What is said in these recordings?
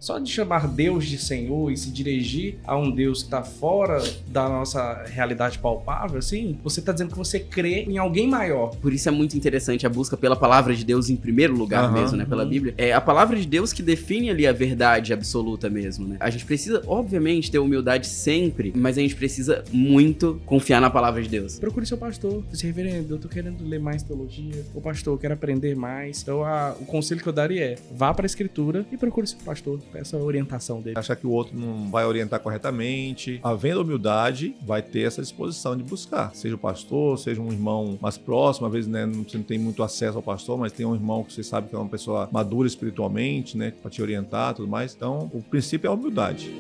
só de chamar Deus de Senhor e se dirigir a um Deus que está fora da nossa realidade palpável, assim, você está dizendo que você crê em alguém maior. Por isso é muito interessante a busca pela palavra de Deus em primeiro lugar mesmo, né? Pela Bíblia. É a palavra de Deus que define ali a verdade absoluta mesmo, né? A gente precisa, obviamente, ter humildade sempre, mas a gente precisa muito confiar na palavra de Deus. Procure seu pastor. Disse, reverendo, eu tô querendo ler mais teologia. Ô pastor, eu quero aprender mais. Então, o conselho que eu daria é, vá para a escritura e procure seu pastor. Peça a orientação dele. Achar que o outro não vai orientar corretamente. Havendo humildade, vai ter essa disposição de buscar. Seja o pastor, seja um irmão mais próximo. Às vezes, né, você não tem muito acesso ao pastor, mas tem um irmão que você sabe que é uma pessoa madura espiritualmente, né, para te orientar e tudo mais. Então, o princípio é a humildade.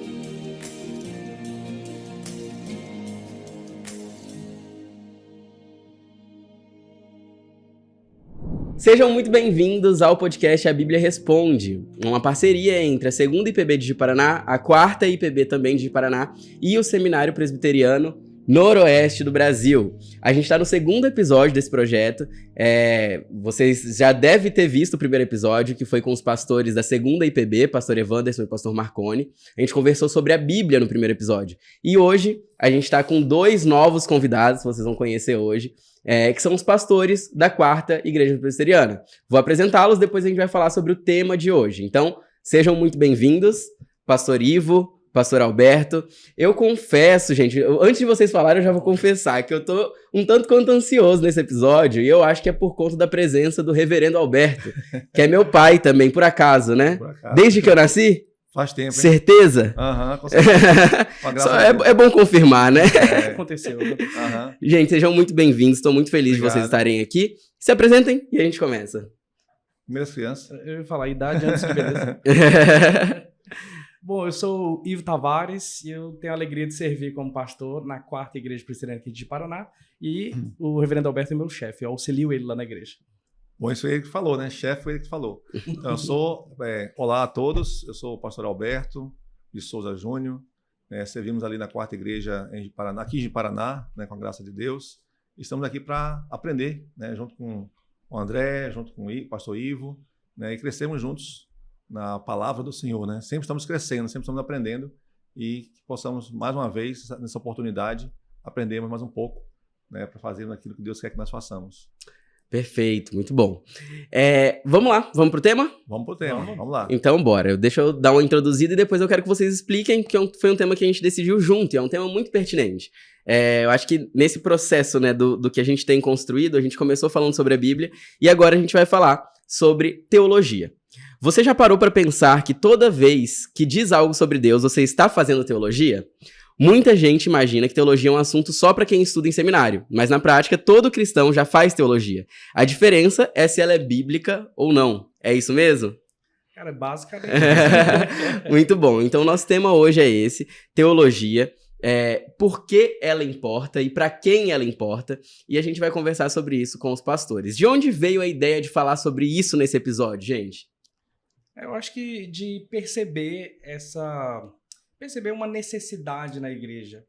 Sejam muito bem-vindos ao podcast A Bíblia Responde, uma parceria entre a 2ª IPB de Ji-Paraná, a 4ª IPB também de Ji-Paraná e o Seminário Presbiteriano Noroeste do Brasil. A gente está no 2º episódio desse projeto. Vocês já devem ter visto o primeiro episódio, que foi com os pastores da 2ª IPB, pastor Evanderson e pastor Marconi. A gente conversou sobre a Bíblia no primeiro episódio. E hoje a gente está com 2 novos convidados, que vocês vão conhecer hoje, que são os pastores da 4ª Igreja Presbiteriana. Vou apresentá-los, depois a gente vai falar sobre o tema de hoje. Então, sejam muito bem-vindos, pastor Ivo, pastor Alberto. Eu confesso, gente, antes de vocês falarem, eu já vou confessar que eu tô um tanto quanto ansioso nesse episódio, e eu acho que é por conta da presença do reverendo Alberto, que é meu pai também, por acaso, né? Por acaso. Desde que eu nasci? Faz tempo, hein? Certeza? Com certeza. É bom confirmar, né? Aconteceu. Gente, sejam muito bem-vindos, estou muito feliz de vocês estarem aqui. Se apresentem e a gente começa. Primeiras crianças. Eu ia falar idade antes de beleza. Bom, eu sou o Ivo Tavares e eu tenho a alegria de servir como pastor na 4ª Igreja Presbiteriana aqui de Ji-Paraná, e o reverendo Alberto é meu chefe, eu auxilio ele lá na igreja. Bom, isso foi ele que falou, né? Chefe foi ele que falou. Então, eu sou... olá a todos, eu sou o pastor Alberto de Souza Júnior. Servimos ali na 4ª Igreja em Ji-Paraná, aqui em Ji-Paraná, né, com a graça de Deus. Estamos aqui para aprender, né, junto com o André, junto com o pastor Ivo, né, e crescemos juntos na palavra do Senhor, né? Sempre estamos crescendo, sempre estamos aprendendo, e que possamos, mais uma vez, nessa oportunidade, aprendermos mais um pouco, né, para fazer aquilo que Deus quer que nós façamos. Perfeito, muito bom. Vamos lá, vamos pro tema? Vamos pro tema, vamos lá. Então, bora. Deixa eu dar uma introduzida e depois eu quero que vocês expliquem, porque foi um tema que a gente decidiu junto, e é um tema muito pertinente. Eu acho que nesse processo, né, do que a gente tem construído, a gente começou falando sobre a Bíblia, e agora a gente vai falar sobre teologia. Você já parou para pensar que toda vez que diz algo sobre Deus, você está fazendo teologia? Muita gente imagina que teologia é um assunto só para quem estuda em seminário, mas na prática todo cristão já faz teologia. A diferença é se ela é bíblica ou não. É isso mesmo? Cara, basicamente. Muito bom. Então nosso tema hoje é esse, teologia. Por que ela importa e para quem ela importa, e a gente vai conversar sobre isso com os pastores. De onde veio a ideia de falar sobre isso nesse episódio, gente? Eu acho que de perceber uma necessidade na igreja.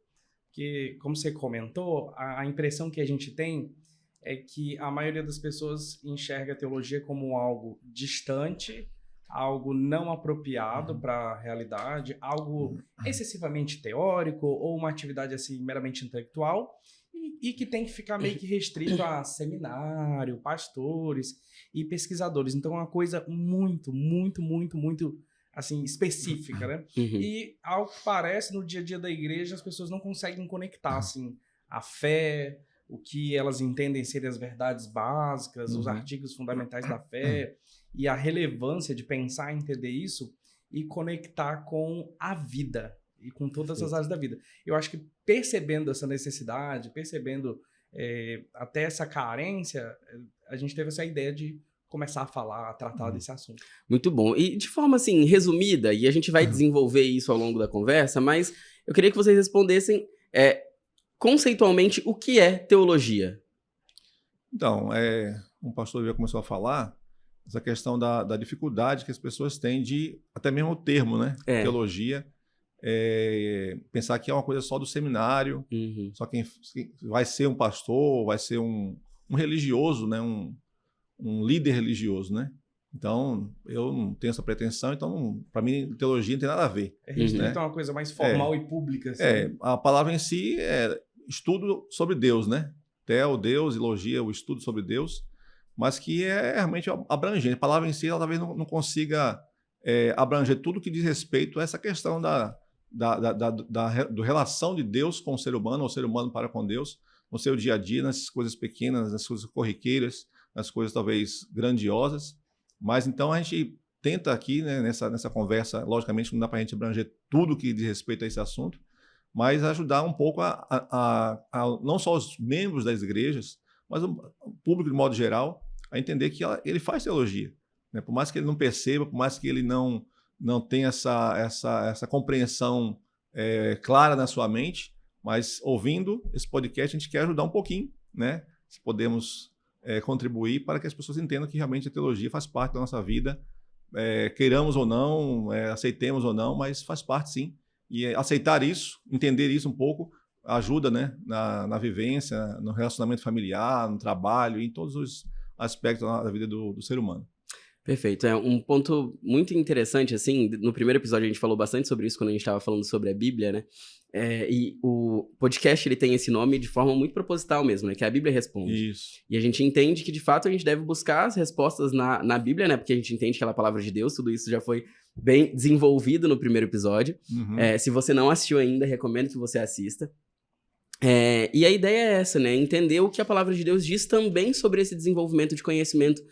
Que, como você comentou, a impressão que a gente tem é que a maioria das pessoas enxerga a teologia como algo distante, algo não apropriado para a realidade, algo excessivamente teórico ou uma atividade assim meramente intelectual, e que tem que ficar meio que restrito a seminário, pastores e pesquisadores. Então é uma coisa muito, muito, muito, muito assim, específica, né? E ao que parece, no dia a dia da igreja, as pessoas não conseguem conectar assim, a fé, o que elas entendem serem as verdades básicas, os artigos fundamentais da fé, e a relevância de pensar e entender isso e conectar com a vida e com todas as áreas da vida. Eu acho que percebendo essa necessidade, percebendo até essa carência, a gente teve essa ideia de começar a falar, a tratar desse assunto. Muito bom. E de forma, assim, resumida, e a gente vai desenvolver isso ao longo da conversa, mas eu queria que vocês respondessem conceitualmente o que é teologia. Então, um pastor já começou a falar essa questão da dificuldade que as pessoas têm de, até mesmo o termo, né? Teologia, pensar que é uma coisa só do seminário, só quem vai ser um pastor, vai ser um religioso, né? Um líder religioso, né? Então, eu não tenho essa pretensão, então, para mim, teologia não tem nada a ver. É restrito a uma coisa mais formal e pública. Assim. A palavra em si é estudo sobre Deus, né? Theo, Deus, logia, o estudo sobre Deus, mas que é realmente abrangente. A palavra em si, ela talvez não consiga abranger tudo que diz respeito a essa questão da relação de Deus com o ser humano, ou o ser humano para com Deus, no seu dia a dia, nas coisas pequenas, nas coisas corriqueiras, nas coisas talvez grandiosas. Mas então a gente tenta aqui, né, nessa conversa, logicamente não dá para a gente abranger tudo que diz respeito a esse assunto, mas ajudar um pouco a não só os membros das igrejas, mas o público de modo geral, a entender que ele faz teologia. Né? Por mais que ele não perceba, por mais que ele não tenha essa compreensão clara na sua mente, mas ouvindo esse podcast a gente quer ajudar um pouquinho, né? Se podemos contribuir para que as pessoas entendam que realmente a teologia faz parte da nossa vida, queiramos ou não, aceitemos ou não, mas faz parte sim. E aceitar isso, entender isso um pouco, ajuda, né, na vivência, no relacionamento familiar, no trabalho, em todos os aspectos da vida do ser humano. Perfeito. Um ponto muito interessante, assim, no primeiro episódio a gente falou bastante sobre isso quando a gente estava falando sobre a Bíblia, né? E o podcast, ele tem esse nome de forma muito proposital mesmo, né? Que é a Bíblia Responde. Isso. E a gente entende que, de fato, a gente deve buscar as respostas na Bíblia, né? Porque a gente entende que ela é a palavra de Deus, tudo isso já foi bem desenvolvido no primeiro episódio. Uhum. Se você não assistiu ainda, recomendo que você assista. E a ideia é essa, né? Entender o que a palavra de Deus diz também sobre esse desenvolvimento de conhecimento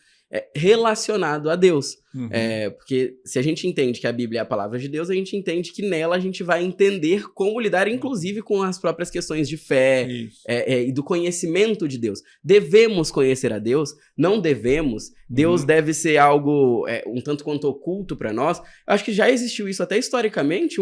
relacionado a Deus. Uhum. Porque se a gente entende que a Bíblia é a palavra de Deus, a gente entende que nela a gente vai entender como lidar, inclusive, com as próprias questões de fé e do conhecimento de Deus. Devemos conhecer a Deus? Não devemos? Deus deve ser algo um tanto quanto oculto para nós? Eu acho que já existiu isso até historicamente,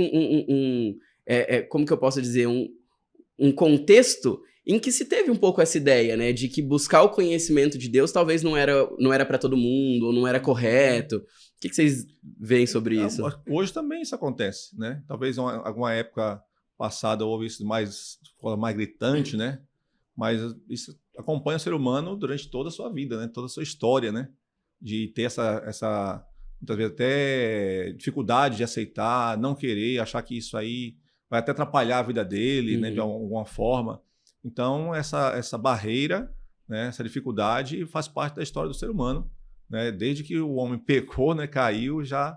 como que eu posso dizer, um contexto em que se teve um pouco essa ideia, né, de que buscar o conhecimento de Deus talvez não era para todo mundo, ou não era correto. O que vocês veem sobre isso? Hoje também isso acontece, né? Talvez em alguma época passada houve isso mais gritante, né? Mas isso acompanha o ser humano durante toda a sua vida, né? Toda a sua história, né? De ter essa muitas vezes até dificuldade de aceitar, não querer, achar que isso aí vai até atrapalhar a vida dele, né? De alguma forma. Então, essa barreira, né, essa dificuldade faz parte da história do ser humano. Né? Desde que o homem pecou, né, caiu, já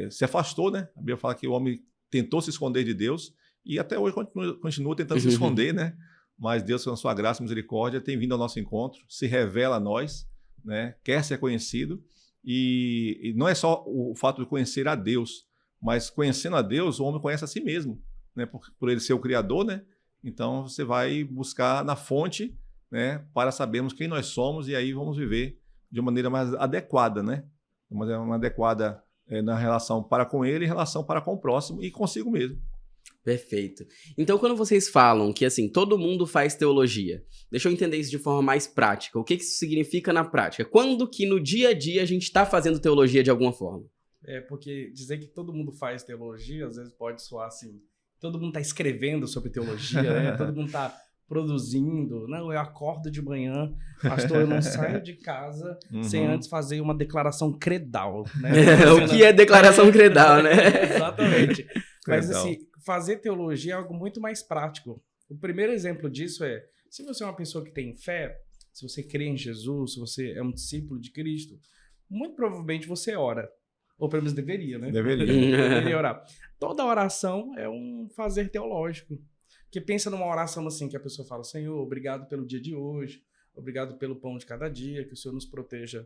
se afastou. Né? A Bíblia fala que o homem tentou se esconder de Deus e até hoje continua tentando se esconder. Né? Mas Deus, com a sua graça e misericórdia, tem vindo ao nosso encontro, se revela a nós, né, quer ser conhecido. E não é só o fato de conhecer a Deus, mas conhecendo a Deus, o homem conhece a si mesmo. Né? Por ele ser o Criador, né? Então, você vai buscar na fonte, né, para sabermos quem nós somos e aí vamos viver de uma maneira mais adequada, né? Uma adequada na relação para com ele, em relação para com o próximo e consigo mesmo. Perfeito. Então, quando vocês falam que, assim, todo mundo faz teologia, deixa eu entender isso de forma mais prática. O que isso significa na prática? Quando que no dia a dia a gente está fazendo teologia de alguma forma? Porque dizer que todo mundo faz teologia, às vezes pode soar assim... Todo mundo está escrevendo sobre teologia, né? Todo mundo está produzindo. Não, eu acordo de manhã, pastor, eu não saio de casa sem antes fazer uma declaração credal. Né? O que é declaração credal, né? Exatamente. Mas assim, fazer teologia é algo muito mais prático. O primeiro exemplo disso é, se você é uma pessoa que tem fé, se você crê em Jesus, se você é um discípulo de Cristo, muito provavelmente você ora. Ou pelo menos deveria, né? Deveria orar. Toda oração é um fazer teológico. Porque pensa numa oração assim, que a pessoa fala, Senhor, obrigado pelo dia de hoje, obrigado pelo pão de cada dia, que o Senhor nos proteja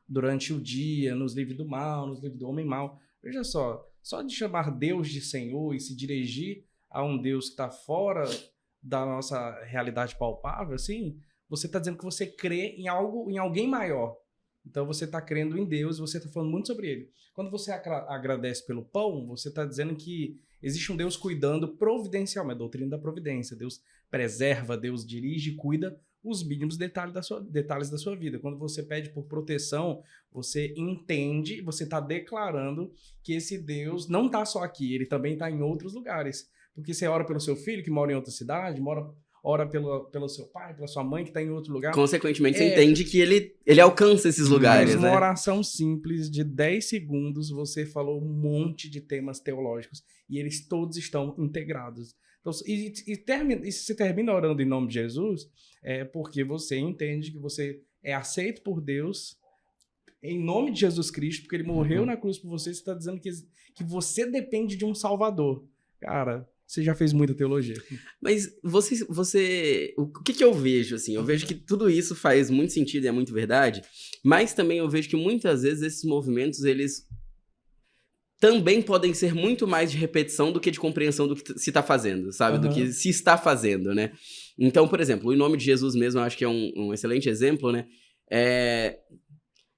durante o dia, nos livre do mal, nos livre do homem mau. Veja só de chamar Deus de Senhor e se dirigir a um Deus que está fora da nossa realidade palpável, assim, você está dizendo que você crê em algo, em alguém maior. Então, você está crendo em Deus, você está falando muito sobre ele. Quando você agradece pelo pão, você está dizendo que existe um Deus cuidando providencialmente, a doutrina da providência. Deus preserva, Deus dirige e cuida os mínimos detalhes da sua vida. Quando você pede por proteção, você entende, você está declarando que esse Deus não está só aqui, ele também está em outros lugares. Porque você ora pelo seu filho que mora em outra cidade, ora pelo seu pai, pela sua mãe que está em outro lugar. Consequentemente, você entende que ele alcança esses lugares, Mas uma né? oração simples de 10 segundos, você falou um monte de temas teológicos e eles todos estão integrados. Então, e se você termina orando em nome de Jesus, é porque você entende que você é aceito por Deus em nome de Jesus Cristo, porque ele morreu na cruz por você está dizendo que você depende de um Salvador. Cara, você já fez muita teologia. Mas o que eu vejo, assim? Eu vejo que tudo isso faz muito sentido e é muito verdade, mas também eu vejo que muitas vezes esses movimentos, eles também podem ser muito mais de repetição do que de compreensão do que se está fazendo, sabe? Do que se está fazendo, né? Então, por exemplo, o Em Nome de Jesus mesmo, eu acho que é um excelente exemplo, né?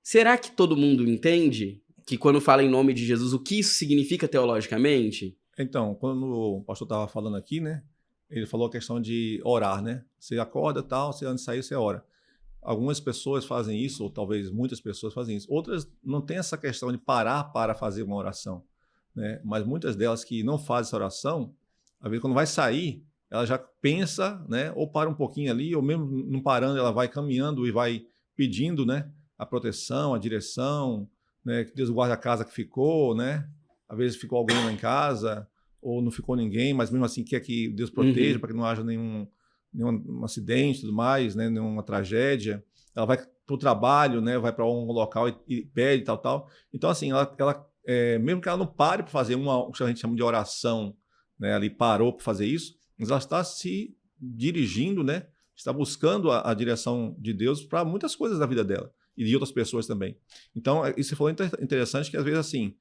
Será que todo mundo entende que quando fala em nome de Jesus, o que isso significa teologicamente? Então, quando o pastor estava falando aqui, né? Ele falou a questão de orar, né? Você acorda, tal, você antes de sair, você ora. Algumas pessoas fazem isso, ou talvez muitas pessoas fazem isso. Outras não têm essa questão de parar para fazer uma oração, né? Mas muitas delas que não fazem essa oração, às vezes quando vai sair, ela já pensa, né? Ou para um pouquinho ali, ou mesmo não parando, ela vai caminhando e vai pedindo, né? A proteção, a direção, né? Que Deus guarde a casa que ficou, né? Às vezes ficou alguém lá em casa, ou não ficou ninguém, mas mesmo assim quer que Deus proteja para que não haja nenhum acidente e tudo mais, né? Nenhuma tragédia. Ela vai para o trabalho, né? Vai para um local e pede tal. Então, assim, ela mesmo que ela não pare para fazer o que a gente chama de oração, né? Ali parou para fazer isso, mas ela está se dirigindo, né? Está buscando a direção de Deus para muitas coisas da vida dela e de outras pessoas também. Então, isso foi interessante que às vezes, assim,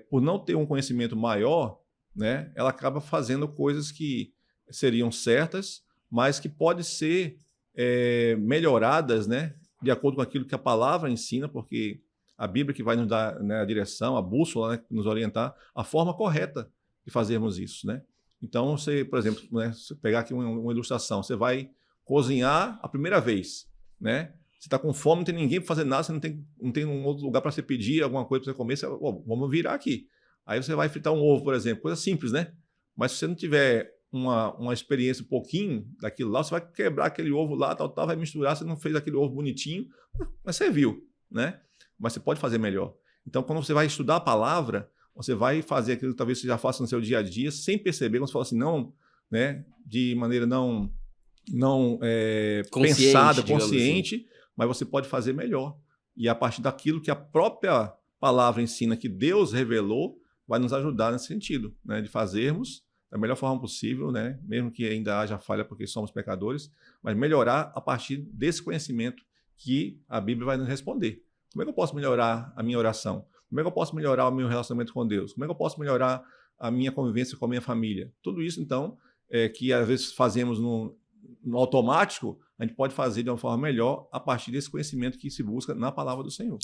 por não ter um conhecimento maior, né? Ela acaba fazendo coisas que seriam certas, mas que podem ser melhoradas, né, de acordo com aquilo que a palavra ensina, porque a Bíblia que vai nos dar, né, a direção, a bússola, né, nos orientar, a forma correta de fazermos isso, né? Então, você, por exemplo, né, você pegar aqui uma ilustração, você vai cozinhar a primeira vez, né? Você está com fome, não tem ninguém para fazer nada, você não tem um outro lugar para você pedir alguma coisa para você comer, vamos virar aqui. Aí você vai fritar um ovo, por exemplo, coisa simples, né? Mas se você não tiver uma experiência um pouquinho daquilo lá, você vai quebrar aquele ovo lá, tal, vai misturar, você não fez aquele ovo bonitinho, mas você viu, né? Mas você pode fazer melhor. Então, quando você vai estudar a palavra, você vai fazer aquilo que talvez você já faça no seu dia a dia, sem perceber, quando você fala assim, não, né? De maneira não pensada, consciente, assim. Mas você pode fazer melhor. E a partir daquilo que a própria palavra ensina, que Deus revelou, vai nos ajudar nesse sentido, né? De fazermos da melhor forma possível, né? Mesmo que ainda haja falha porque somos pecadores, mas melhorar a partir desse conhecimento que a Bíblia vai nos responder. Como é que eu posso melhorar a minha oração? Como é que eu posso melhorar o meu relacionamento com Deus? Como é que eu posso melhorar a minha convivência com a minha família? Tudo isso, então, que às vezes fazemos no automático, a gente pode fazer de uma forma melhor a partir desse conhecimento que se busca na palavra do Senhor.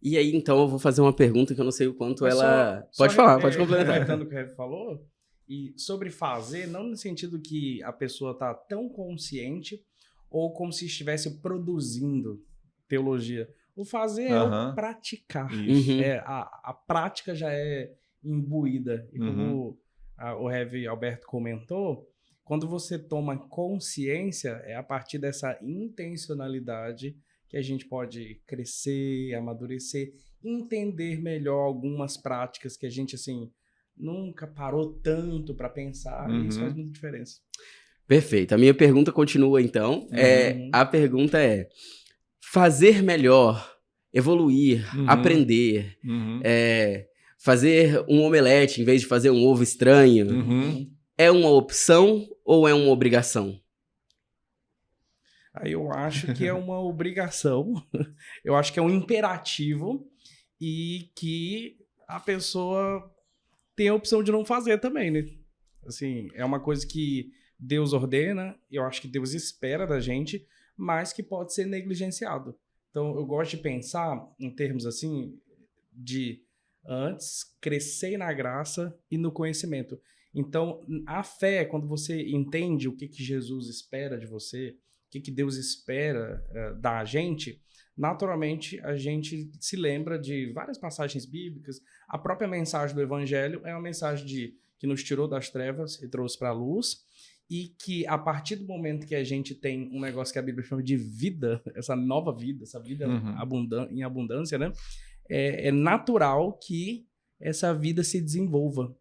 E aí, então, eu vou fazer uma pergunta que eu não sei o quanto ela... Pode falar, pode complementar. Complementando o que o Rev falou, e sobre fazer, não no sentido que a pessoa está tão consciente ou como se estivesse produzindo teologia. O fazer é o praticar. A prática já é imbuída. E como o Rev Alberto comentou, quando você toma consciência, é a partir dessa intencionalidade que a gente pode crescer, amadurecer, entender melhor algumas práticas que a gente, assim, nunca parou tanto para pensar, e isso faz muita diferença. Perfeito. A minha pergunta continua, então. A pergunta é, fazer melhor, evoluir, aprender, fazer um omelete em vez de fazer um ovo estranho, é uma opção ou é uma obrigação? Aí eu acho que é uma obrigação, eu acho que é um imperativo e que a pessoa tem a opção de não fazer também, né? Assim, é uma coisa que Deus ordena, eu acho que Deus espera da gente, mas que pode ser negligenciado. Então, eu gosto de pensar em termos assim, de antes crescer na graça e no conhecimento. Então, a fé é quando você entende o que Jesus espera de você, o que Deus espera da gente, naturalmente a gente se lembra de várias passagens bíblicas. A própria mensagem do Evangelho é uma mensagem que nos tirou das trevas e trouxe para a luz. e que a partir do momento que a gente tem um negócio que a Bíblia chama de vida, essa nova vida, essa vida em abundância, né? É natural que essa vida se desenvolva.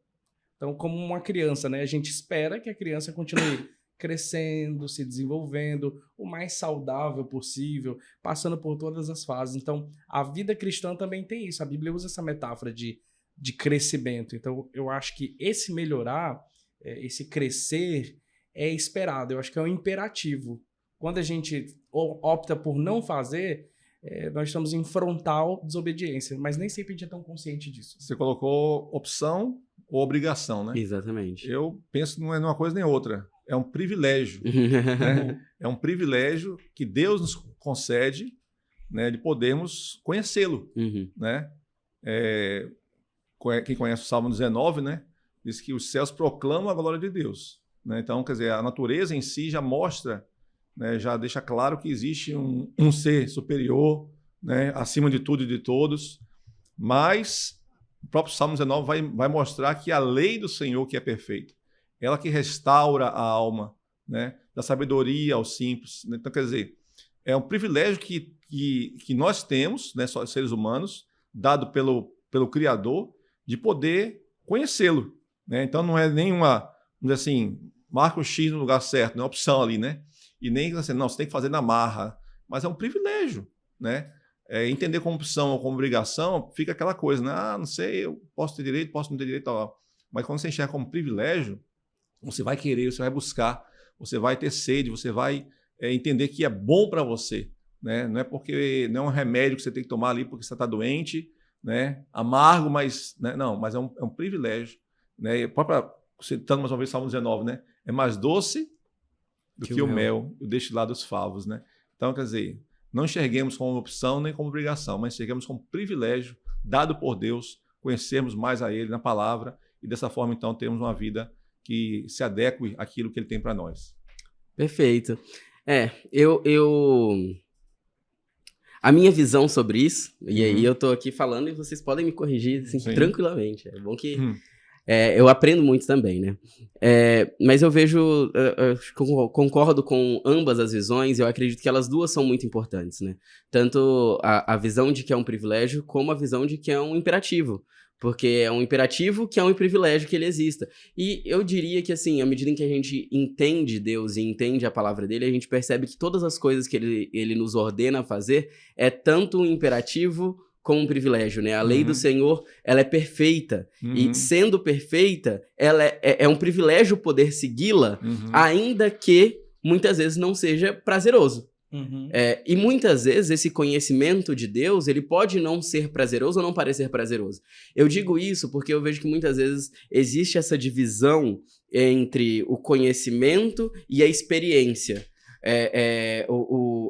Então, como uma criança, né? A gente espera que a criança continue crescendo, se desenvolvendo, o mais saudável possível, passando por todas as fases. Então, a vida cristã também tem isso. A Bíblia usa essa metáfora de crescimento. Então, eu acho que esse melhorar, esse crescer, é esperado. Eu acho que é um imperativo. Quando a gente opta por não fazer, nós estamos em frontal desobediência, mas nem sempre a gente é tão consciente disso. Você colocou opção ou obrigação, né? Exatamente. Eu penso que não é uma coisa nem outra. É um privilégio. Né? É um privilégio que Deus nos concede, né, de podermos conhecê-lo. Né? Quem conhece o Salmo 19, né, diz que os céus proclamam a glória de Deus. Né? Então, quer dizer, a natureza em si já mostra, né, já deixa claro que existe um ser superior, né, acima de tudo e de todos, mas o próprio Salmo 19 vai mostrar que a lei do Senhor que é perfeita, ela que restaura a alma, né, da sabedoria aos simples. Então, quer dizer, é um privilégio que nós temos, né, seres humanos, dado pelo Criador, de poder conhecê-lo. Né? Então, não é nenhuma, vamos dizer assim, marca o X no lugar certo, não é opção ali, né? E nem assim, não, você tem que fazer na marra, mas é um privilégio, né? Entender como opção ou como obrigação, fica aquela coisa, né? Ah, não sei, eu posso ter direito, posso não ter direito, tal. Mas quando você enxerga como privilégio, você vai querer, você vai buscar, você vai ter sede, você vai entender que é bom para você, né? Não é porque não é um remédio que você tem que tomar ali porque você está doente, né? Amargo, mas né? Não, mas é um privilégio, né? Citando mais uma vez Salmo 19, né? É mais doce do que o mel, o destilado dos favos, né? Então, quer dizer, não enxerguemos como opção nem como obrigação, mas enxerguemos como privilégio dado por Deus, conhecermos mais a Ele na palavra e dessa forma, então, termos uma vida que se adeque àquilo que Ele tem para nós. Perfeito. A minha visão sobre isso, e aí eu tô aqui falando e vocês podem me corrigir assim, tranquilamente. É bom que eu aprendo muito também, né? Mas eu vejo, concordo com ambas as visões, eu acredito que elas duas são muito importantes, né? Tanto a visão de que é um privilégio, como a visão de que é um imperativo. Porque é um imperativo que é um privilégio que ele exista. E eu diria que, assim, à medida em que a gente entende Deus e entende a palavra dele, a gente percebe que todas as coisas que ele nos ordena a fazer é tanto um imperativo como um privilégio, né? A lei do Senhor, ela é perfeita. E sendo perfeita, ela é um privilégio poder segui-la, ainda que muitas vezes não seja prazeroso. E muitas vezes esse conhecimento de Deus, ele pode não ser prazeroso ou não parecer prazeroso. Eu digo isso porque eu vejo que muitas vezes existe essa divisão entre o conhecimento e a experiência.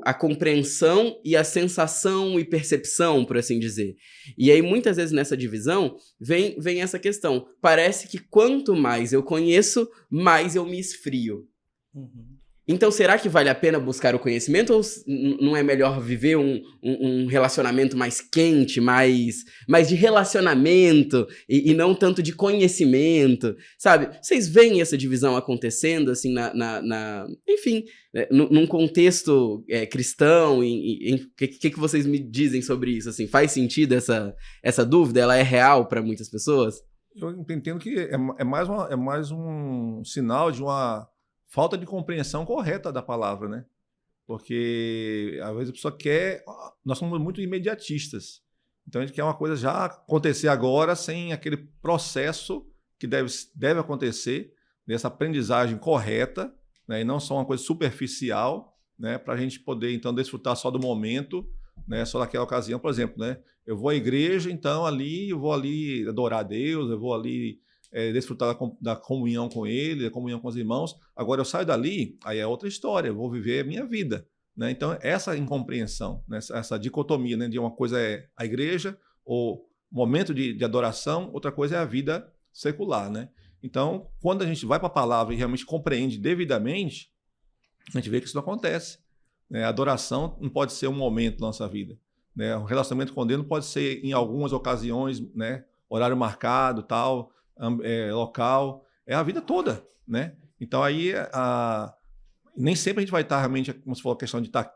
A compreensão e a sensação e percepção, por assim dizer. E aí, muitas vezes, nessa divisão, vem essa questão. Parece que quanto mais eu conheço, mais eu me esfrio. Então, será que vale a pena buscar o conhecimento ou não é melhor viver um relacionamento mais quente, mais de relacionamento e não tanto de conhecimento, sabe? Vocês veem essa divisão acontecendo, assim, enfim, num contexto cristão? O que vocês me dizem sobre isso? Assim, faz sentido essa dúvida? Ela é real para muitas pessoas? Eu entendo que é mais um sinal de uma falta de compreensão correta da palavra, né? Porque às vezes a pessoa quer... Nós somos muito imediatistas. Então a gente quer uma coisa já acontecer agora sem aquele processo que deve acontecer, dessa aprendizagem correta, né? E não só uma coisa superficial, né? Para a gente poder então desfrutar só do momento, né? Só daquela ocasião. Por exemplo, né? Eu vou à igreja, então eu vou ali adorar a Deus, eu vou ali desfrutar da comunhão com Ele, da comunhão com os irmãos. Agora eu saio dali, aí é outra história, eu vou viver a minha vida. Né? Então, essa incompreensão, né? Essa dicotomia, né? De uma coisa é a igreja, ou momento de adoração, outra coisa é a vida secular. Né? Então, quando a gente vai para a palavra e realmente compreende devidamente, a gente vê que isso não acontece. Né? A adoração não pode ser um momento da nossa vida. Né? O relacionamento com Deus não pode ser em algumas ocasiões, né? Horário marcado, tal, local, é a vida toda, né? Então aí nem sempre a gente vai estar realmente, como você falou, a questão de estar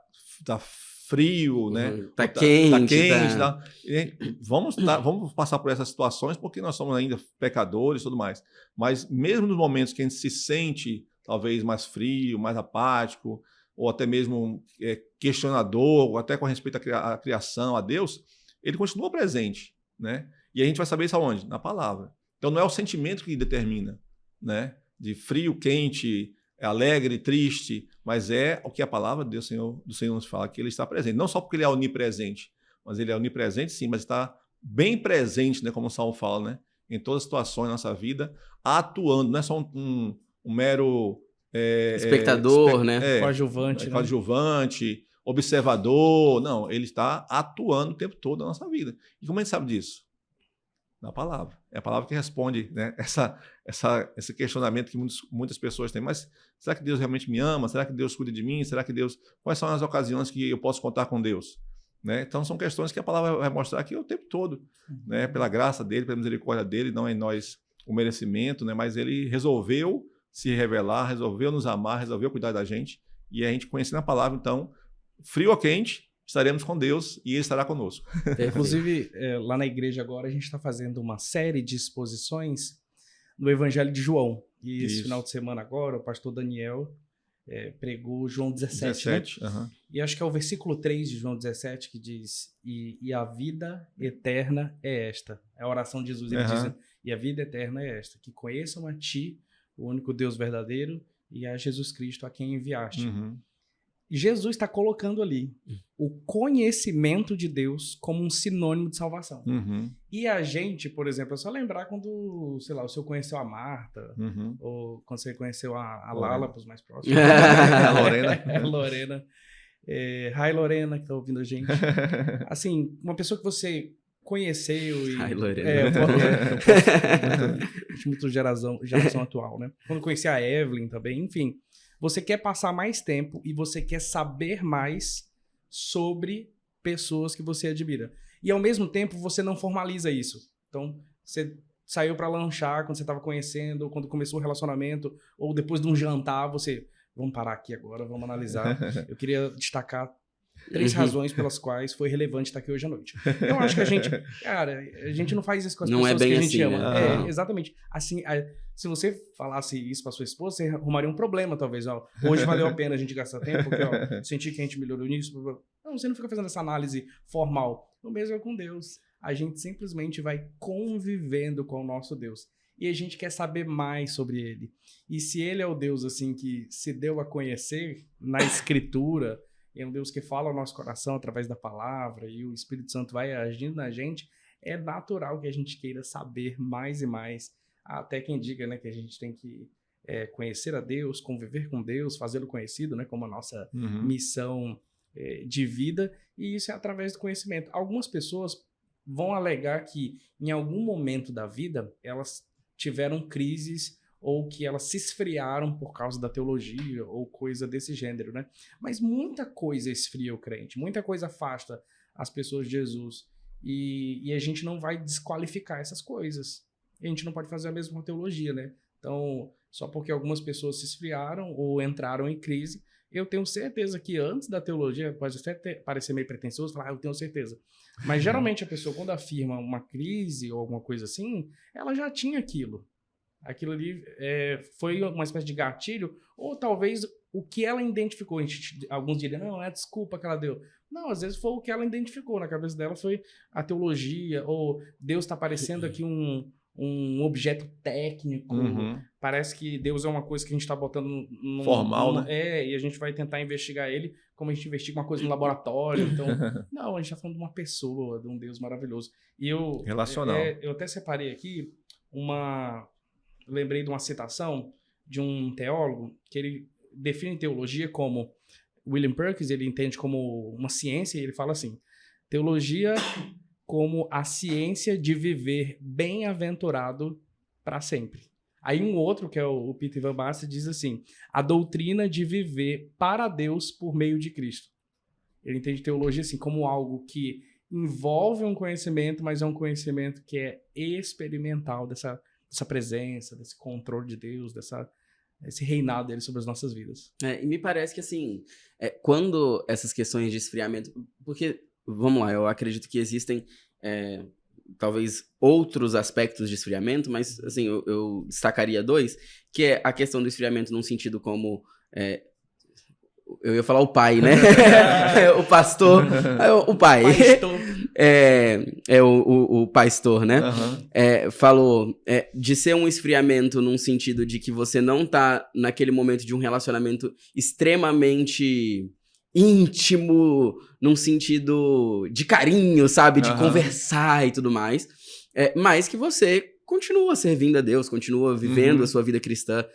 frio, né? Tá quente. Tá. Vamos passar por essas situações porque nós somos ainda pecadores e tudo mais. Mas mesmo nos momentos que a gente se sente talvez mais frio, mais apático, ou até mesmo questionador, ou até com respeito à criação, a Deus, ele continua presente, né? E a gente vai saber isso aonde? Na palavra. Então não é o sentimento que determina, né? De frio, quente, alegre, triste, mas é o que a palavra do Senhor nos fala, que ele está presente. Não só porque ele é onipresente, mas ele é onipresente sim, mas está bem presente, né? Como o Salmo fala, né? Em todas as situações da nossa vida, atuando. Não é só um mero... espectador, né? Coadjuvante. Coadjuvante, observador. Não, ele está atuando o tempo todo na nossa vida. E como a gente sabe disso? Na palavra. É a palavra que responde, né, esse questionamento que muitas pessoas têm. Mas será que Deus realmente me ama? Será que Deus cuida de mim? Será que Deus... Quais são as ocasiões que eu posso contar com Deus? Né? Então são questões que a palavra vai mostrar aqui o tempo todo. Né? Pela graça dele, pela misericórdia dele, não em nós o merecimento, né? Mas ele resolveu se revelar, resolveu nos amar, resolveu cuidar da gente. E a gente conhecendo a palavra, então, frio ou quente, estaremos com Deus e Ele estará conosco. Inclusive, lá na igreja agora, a gente está fazendo uma série de exposições do Evangelho de João. E esse final de semana agora, o pastor Daniel pregou João 17. Né? Uhum. E acho que é o versículo 3 de João 17 que diz: E a vida eterna é esta. É a oração de Jesus. Ele diz: E a vida eterna é esta, que conheçam a Ti, o único Deus verdadeiro, e a Jesus Cristo a quem enviaste. Uhum. Jesus está colocando ali o conhecimento de Deus como um sinônimo de salvação. Uhum. E a gente, por exemplo, é só lembrar quando, sei lá, o senhor conheceu a Marta, ou quando você conheceu a Lala, para os mais próximos. A Lorena. Lorena. Hi, Lorena, que está ouvindo a gente. Assim, uma pessoa que você conheceu e... Hi, Lorena. Muito geração atual, né? Quando conheci a Evelyn também, enfim... Você quer passar mais tempo e você quer saber mais sobre pessoas que você admira. E, ao mesmo tempo, você não formaliza isso. Então, você saiu para lanchar quando você estava conhecendo, ou quando começou o relacionamento, ou depois de um jantar, você... Vamos parar aqui agora, vamos analisar. Eu queria destacar 3 razões pelas quais foi relevante estar aqui hoje à noite. Eu acho que a gente não faz isso com as pessoas que a gente ama. Né? Exatamente. Assim, se você falasse isso para sua esposa, você arrumaria um problema, talvez. Ó, hoje valeu a pena a gente gastar tempo, porque senti que a gente melhorou nisso. Não, você não fica fazendo essa análise formal. O mesmo é com Deus. A gente simplesmente vai convivendo com o nosso Deus. E a gente quer saber mais sobre ele. E se ele é o Deus assim que se deu a conhecer na Escritura... É um Deus que fala ao nosso coração através da palavra e o Espírito Santo vai agindo na gente, é natural que a gente queira saber mais e mais. Até quem diga, né, que a gente tem que conhecer a Deus, conviver com Deus, fazê-lo conhecido, né, como a nossa missão de vida, e isso é através do conhecimento. Algumas pessoas vão alegar que em algum momento da vida elas tiveram crises ou que elas se esfriaram por causa da teologia, ou coisa desse gênero, né? Mas muita coisa esfria o crente, muita coisa afasta as pessoas de Jesus, e a gente não vai desqualificar essas coisas. A gente não pode fazer a mesma teologia, né? Então, só porque algumas pessoas se esfriaram ou entraram em crise, eu tenho certeza que antes da teologia, pode até parecer meio pretensioso, falar, eu tenho certeza. Mas geralmente a pessoa, quando afirma uma crise ou alguma coisa assim, ela já tinha aquilo. Aquilo ali foi uma espécie de gatilho, ou talvez o que ela identificou. Alguns diriam, não, é a desculpa que ela deu. Não, às vezes foi o que ela identificou na cabeça dela, foi a teologia, ou Deus está parecendo aqui um objeto técnico. Parece que Deus é uma coisa que a gente está botando formal, né? E a gente vai tentar investigar ele como a gente investiga uma coisa no laboratório. Então, não, a gente está falando de uma pessoa, de um Deus maravilhoso. E relacional. Eu até separei aqui lembrei de uma citação de um teólogo que ele define teologia como... William Perkins, ele entende como uma ciência, e ele fala assim: teologia como a ciência de viver bem-aventurado para sempre. Aí um outro, que é o Peter Van Basten, diz assim: a doutrina de viver para Deus por meio de Cristo. Ele entende teologia assim como algo que envolve um conhecimento, mas é um conhecimento que é experimental dessa presença, desse controle de Deus, esse reinado dele sobre as nossas vidas. E me parece que, assim, quando essas questões de esfriamento... Porque, vamos lá, eu acredito que existem, talvez, outros aspectos de esfriamento, mas, assim, eu destacaria 2, que é a questão do esfriamento num sentido como... eu ia falar o pai, né? O pastor. O pai. Pastor. O pastor, né? Uhum. Falou de ser um esfriamento num sentido de que você não tá naquele momento de um relacionamento extremamente íntimo, num sentido de carinho, sabe? De conversar e tudo mais. Mas que você continua servindo a Deus, continua vivendo a sua vida cristã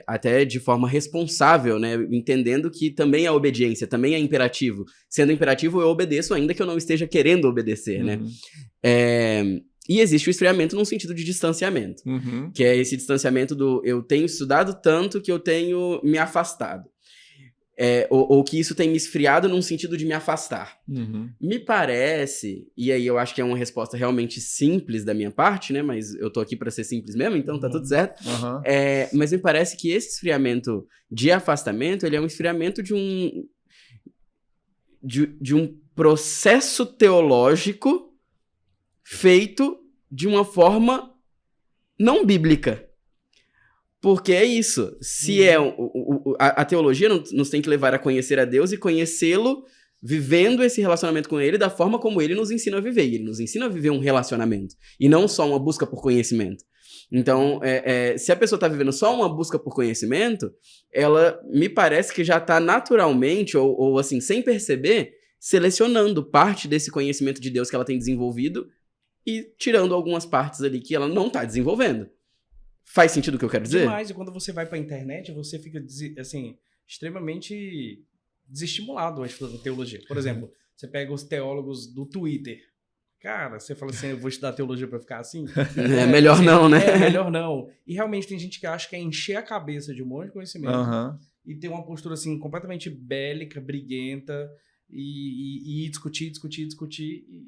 até de forma responsável, né? Entendendo que também é obediência, também é imperativo. Sendo imperativo, eu obedeço ainda que eu não esteja querendo obedecer, né? E existe o esfriamento num sentido de distanciamento, que é esse distanciamento do eu tenho estudado tanto que eu tenho me afastado. Ou que isso tem me esfriado num sentido de me afastar. Me parece, e aí eu acho que é uma resposta realmente simples da minha parte, né? Mas eu tô aqui pra ser simples mesmo, então tá tudo certo. Mas me parece que esse esfriamento de afastamento, ele é um esfriamento de um processo teológico feito de uma forma não bíblica. Porque é isso. Se a teologia nos tem que levar a conhecer a Deus e conhecê-lo vivendo esse relacionamento com ele da forma como ele nos ensina a viver. E ele nos ensina a viver um relacionamento. E não só uma busca por conhecimento. Então, se a pessoa está vivendo só uma busca por conhecimento, ela me parece que já está naturalmente, ou assim, sem perceber, selecionando parte desse conhecimento de Deus que ela tem desenvolvido e tirando algumas partes ali que ela não está desenvolvendo. Faz sentido o que eu quero dizer? Demais, e quando você vai pra internet, você fica, assim, extremamente desestimulado a estudar teologia. Por exemplo, você pega os teólogos do Twitter. Cara, você fala assim, eu vou estudar teologia pra ficar assim? Melhor não, né? Melhor não. E realmente tem gente que acha que é encher a cabeça de um monte de conhecimento e ter uma postura, assim, completamente bélica, briguenta e discutir,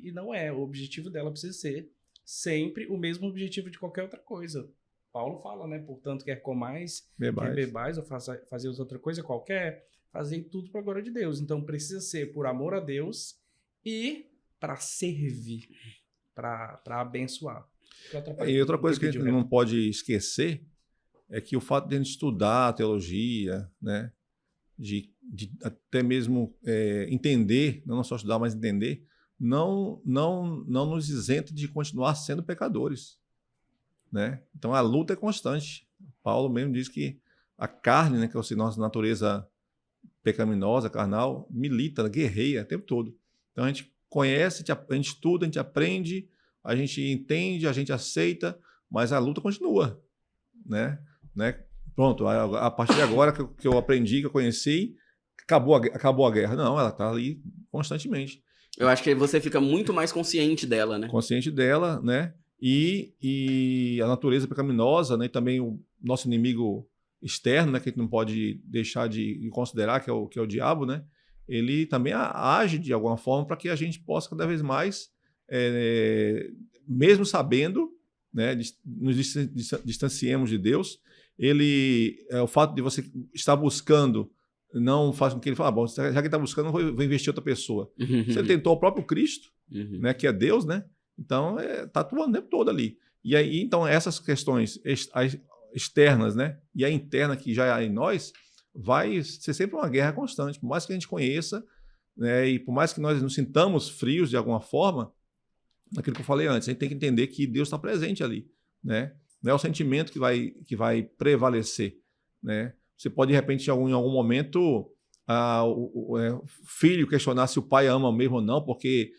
e não é. O objetivo dela precisa ser sempre o mesmo objetivo de qualquer outra coisa. Paulo fala, né? Portanto, quer comais, quer bebais, ou fazer outra coisa qualquer, fazer tudo para a glória de Deus. Então, precisa ser por amor a Deus e para servir, para abençoar. E outra coisa que a gente não pode esquecer é que o fato de a gente estudar a teologia, né? De até mesmo entender, não só estudar, mas entender, não nos isenta de continuar sendo pecadores. Né? Então a luta é constante. Paulo mesmo diz que a carne, né, que é a nossa natureza pecaminosa, carnal, milita, guerreia o tempo todo. Então a gente conhece, a gente estuda, a gente aprende, a gente entende, a gente aceita, mas a luta continua. Né? Pronto, a partir de agora que eu aprendi, que eu conheci, acabou a guerra. Não, ela está ali constantemente. Eu acho que você fica muito mais consciente dela, né? Consciente dela, né? E a natureza pecaminosa, né, e também o nosso inimigo externo, né, que a gente não pode deixar de considerar, que é o diabo, né, ele também age de alguma forma para que a gente possa cada vez mais, mesmo sabendo, né, nos distanciemos de Deus, o fato de você estar buscando não faz com que ele fale, bom, já que ele está buscando, vou investir em outra pessoa. Se ele tentou o próprio Cristo, né, que é Deus, né? Então, está atuando o tempo todo ali. E aí, então, essas questões externas, né? E a interna, que já é em nós, vai ser sempre uma guerra constante. Por mais que a gente conheça, né, e por mais que nós nos sintamos frios de alguma forma, naquilo que eu falei antes, a gente tem que entender que Deus está presente ali. Né? Não é o sentimento que vai prevalecer. Né? Você pode, de repente, em algum momento, o filho questionar se o pai ama mesmo ou não, porque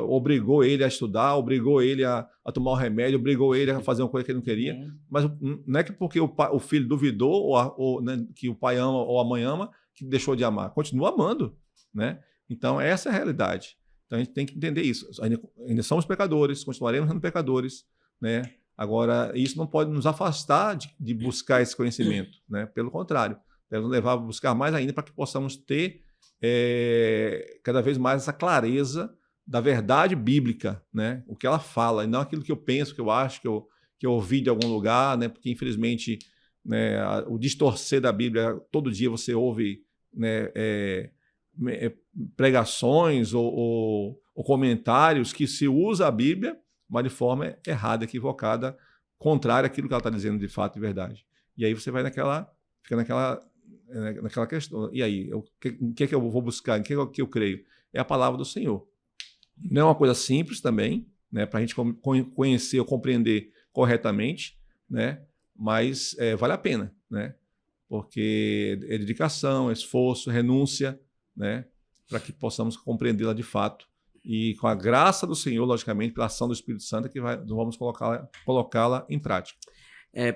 obrigou ele a estudar, obrigou ele a tomar um remédio, obrigou ele a fazer uma coisa que ele não queria. Mas não é que porque o filho duvidou, ou né, que o pai ama ou a mãe ama, que deixou de amar. Continua amando. Né? Então, essa é a realidade. Então, a gente tem que entender isso. Ainda somos pecadores, continuaremos sendo pecadores. Né? Agora, isso não pode nos afastar de buscar esse conhecimento. Né? Pelo contrário, deve nos levar a buscar mais ainda para que possamos ter cada vez mais essa clareza da verdade bíblica, né? O que ela fala, e não aquilo que eu penso, que eu acho, que eu ouvi de algum lugar, né? Porque, infelizmente, né, o distorcer da Bíblia. Todo dia você ouve, né, pregações ou comentários que se usa a Bíblia, mas de forma errada, equivocada, contrária àquilo que ela está dizendo de fato e verdade. E aí você vai fica naquela questão. E aí, o que é que eu vou buscar? Em que é que eu creio? É a palavra do Senhor. Não é uma coisa simples também, né, para a gente conhecer ou compreender corretamente, né, mas vale a pena, né, porque é dedicação, é esforço, renúncia, né, para que possamos compreendê-la de fato. E com a graça do Senhor, logicamente, pela ação do Espírito Santo, que vamos colocá-la em prática.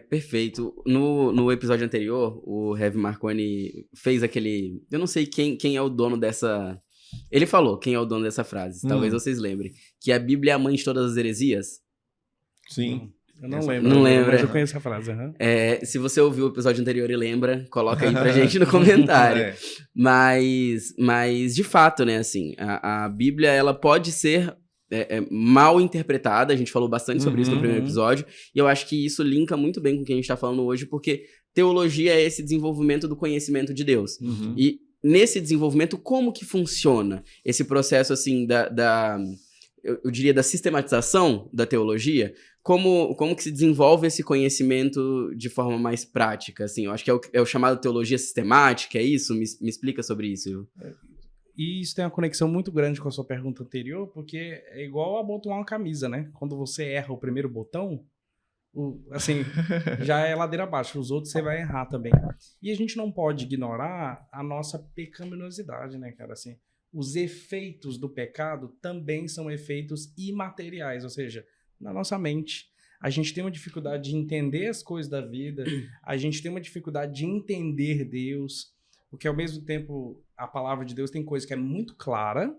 Perfeito. No episódio anterior, o Heavy Marconi fez aquele... Eu não sei quem é o dono dessa... Ele falou quem é o dono dessa frase, talvez vocês lembrem. Que a Bíblia é a mãe de todas as heresias. Sim. Eu não lembro. Não lembra. Mas eu conheço a frase. Uhum. Se você ouviu o episódio anterior e lembra, coloca aí pra gente no comentário. Mas, de fato, né, assim, a Bíblia, ela pode ser mal interpretada. A gente falou bastante sobre isso no primeiro episódio. E eu acho que isso linka muito bem com o que a gente tá falando hoje, porque teologia é esse desenvolvimento do conhecimento de Deus. E nesse desenvolvimento, como que funciona esse processo, assim, eu diria, da sistematização da teologia? Como que se desenvolve esse conhecimento de forma mais prática, assim? Eu acho que é o chamado teologia sistemática, é isso? Me explica sobre isso. E isso tem uma conexão muito grande com a sua pergunta anterior, porque é igual abotoar uma camisa, né? Quando você erra o primeiro botão, assim, já é ladeira abaixo. Os outros você vai errar também. E a gente não pode ignorar a nossa pecaminosidade, né, cara? Assim, os efeitos do pecado também são efeitos imateriais, ou seja, na nossa mente. A gente tem uma dificuldade de entender as coisas da vida, a gente tem uma dificuldade de entender Deus, porque ao mesmo tempo a palavra de Deus tem coisa que é muito clara,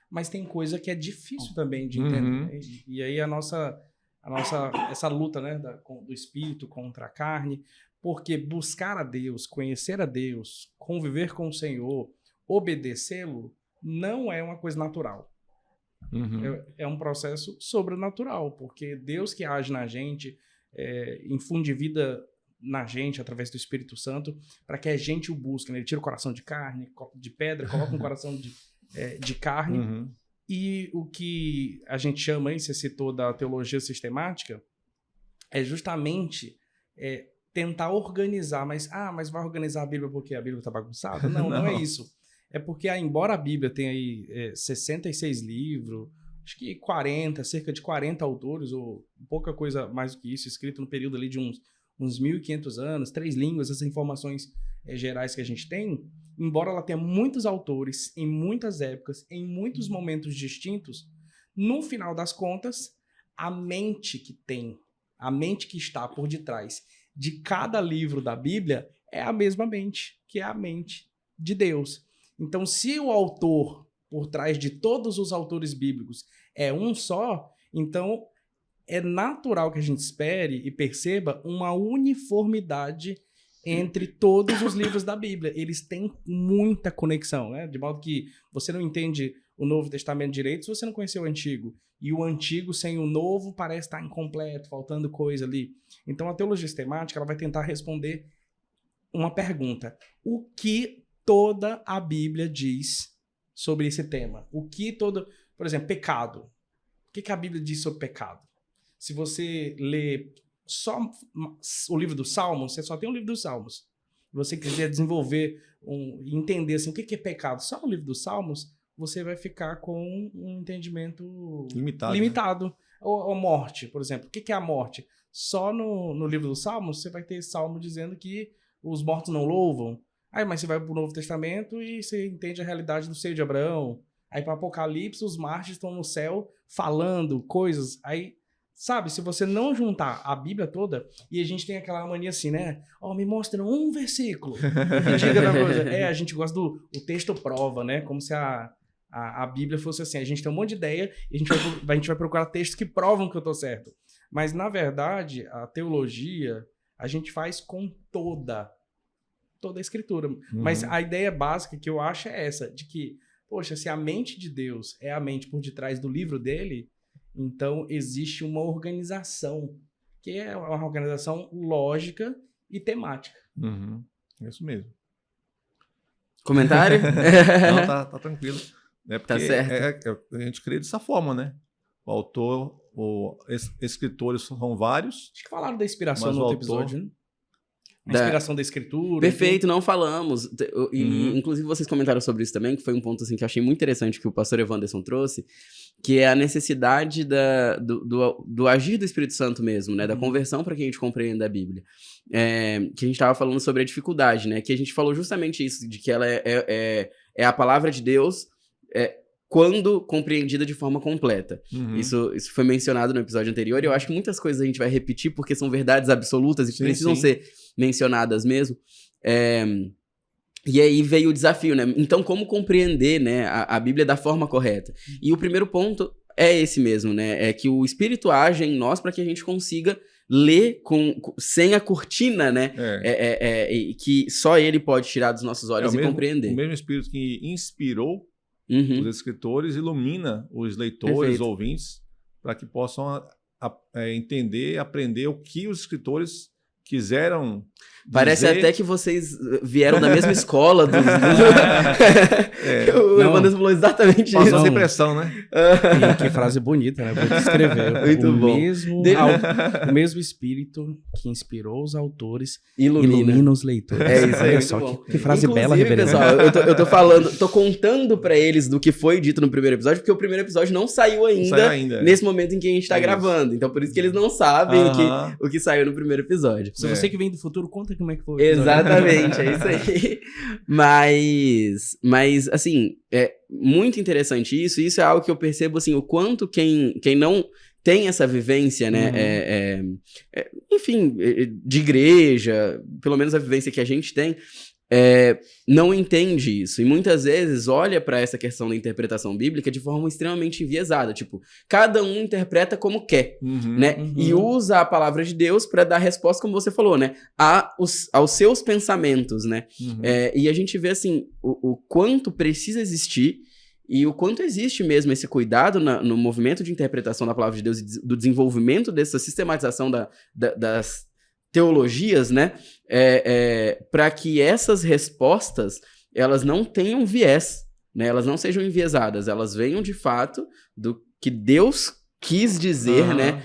mas tem coisa que é difícil também de entender. E aí essa luta, né, do espírito contra a carne, porque buscar a Deus, conhecer a Deus, conviver com o Senhor, obedecê-lo, não é uma coisa natural. É um processo sobrenatural, porque Deus que age na gente, infunde vida na gente através do Espírito Santo, para que a gente o busque, né? Ele tira o coração de carne, de pedra, coloca um coração de carne. E o que a gente chama aí, você citou da teologia sistemática, é justamente tentar organizar, mas vai organizar a Bíblia porque a Bíblia está bagunçada? Não é isso. É porque, embora a Bíblia tenha aí 66 livros, acho que cerca de 40 autores, ou pouca coisa mais do que isso, escrito no período ali de uns 1.500 anos, 3 línguas, essas informações gerais que a gente tem, embora ela tenha muitos autores, em muitas épocas, em muitos momentos distintos, no final das contas, a mente que está por detrás de cada livro da Bíblia é a mesma mente, que é a mente de Deus. Então, se o autor por trás de todos os autores bíblicos é um só, então é natural que a gente espere e perceba uma uniformidade entre todos os livros da Bíblia. Eles têm muita conexão, né? De modo que você não entende o Novo Testamento direito se você não conheceu o Antigo. E o Antigo sem o Novo parece estar incompleto, faltando coisa ali. Então, a teologia sistemática ela vai tentar responder uma pergunta. O que toda a Bíblia diz sobre esse tema? Por exemplo, pecado. O que a Bíblia diz sobre pecado? Se você lê só o livro dos Salmos, você só tem o livro dos Salmos. Se você quiser desenvolver e entender assim, o que é pecado, só no livro dos Salmos, você vai ficar com um entendimento limitado. Né? Ou morte, por exemplo. O que é a morte? Só no livro dos Salmos, você vai ter Salmo dizendo que os mortos não louvam. Aí, mas você vai para o Novo Testamento e você entende a realidade do seio de Abraão. Aí, para Apocalipse, os mártires estão no céu falando coisas. Aí, sabe, se você não juntar a Bíblia toda, e a gente tem aquela mania assim, né? Me mostra um versículo. A gente gosta do texto prova, né? Como se a Bíblia fosse assim. A gente tem um monte de ideia e a gente vai procurar textos que provam que eu estou certo. Mas, na verdade, a teologia a gente faz com toda a Escritura. Mas a ideia básica que eu acho é essa, de que, poxa, se a mente de Deus é a mente por detrás do livro dele, então existe uma organização, que é uma organização lógica e temática. Isso mesmo. Comentário? Não, tá tranquilo. Porque Tá certo. a gente crê dessa forma, né? O autor, escritores são vários. Acho que falaram da inspiração Mas no o outro autor- episódio, né? A inspiração da escritura. Perfeito, não falamos. E, inclusive, vocês comentaram sobre isso também, que foi um ponto assim, que eu achei muito interessante que o pastor Evanderson trouxe, que é a necessidade do agir do Espírito Santo mesmo, né? Da conversão para que a gente compreenda a Bíblia. Que a gente estava falando sobre a dificuldade, né? Que a gente falou justamente isso, de que ela é a palavra de Deus quando compreendida de forma completa. Isso foi mencionado no episódio anterior, e eu acho que muitas coisas a gente vai repetir porque são verdades absolutas e precisam ser mencionadas mesmo. E aí veio o desafio, né? Então, como compreender, né, a Bíblia da forma correta? E o primeiro ponto é esse mesmo, né? É que o Espírito age em nós para que a gente consiga ler sem a cortina, né? Que só ele pode tirar dos nossos olhos e compreender. O mesmo Espírito que inspirou os escritores ilumina os leitores, os ouvintes, para que possam entender, aprender o que os escritores quiseram Parece dizer. até que vocês vieram da mesma escola. O Evanderson falou exatamente isso. Passou sem pressão, né? Que frase bonita, né? Vou escrever. Muito bom. O mesmo espírito que inspirou os autores ilumina os leitores. É isso aí, Olha muito só, bom. que frase Inclusive, bela, reverendo. Pessoal, eu tô contando pra eles do que foi dito no primeiro episódio, porque o primeiro episódio não saiu ainda. Nesse momento em que a gente tá gravando. Então, por isso que eles não sabem o que saiu no primeiro episódio. Se você que vem do futuro, conta como é que foi o episódio. Exatamente, é isso aí. Mas, assim, é muito interessante isso. E isso é algo que eu percebo, assim, o quanto quem não tem essa vivência, né? Enfim, de igreja, pelo menos a vivência que a gente tem, não entende isso. E muitas vezes olha para essa questão da interpretação bíblica de forma extremamente enviesada. Tipo, cada um interpreta como quer, né? E usa a palavra de Deus para dar resposta, como você falou, né? Aos seus pensamentos, né? E a gente vê, assim, o quanto precisa existir e o quanto existe mesmo esse cuidado no movimento de interpretação da palavra de Deus e do desenvolvimento dessa sistematização das teologias, né? Para que essas respostas, elas não tenham viés, né? Elas não sejam enviesadas, elas venham de fato do que Deus quis dizer, né?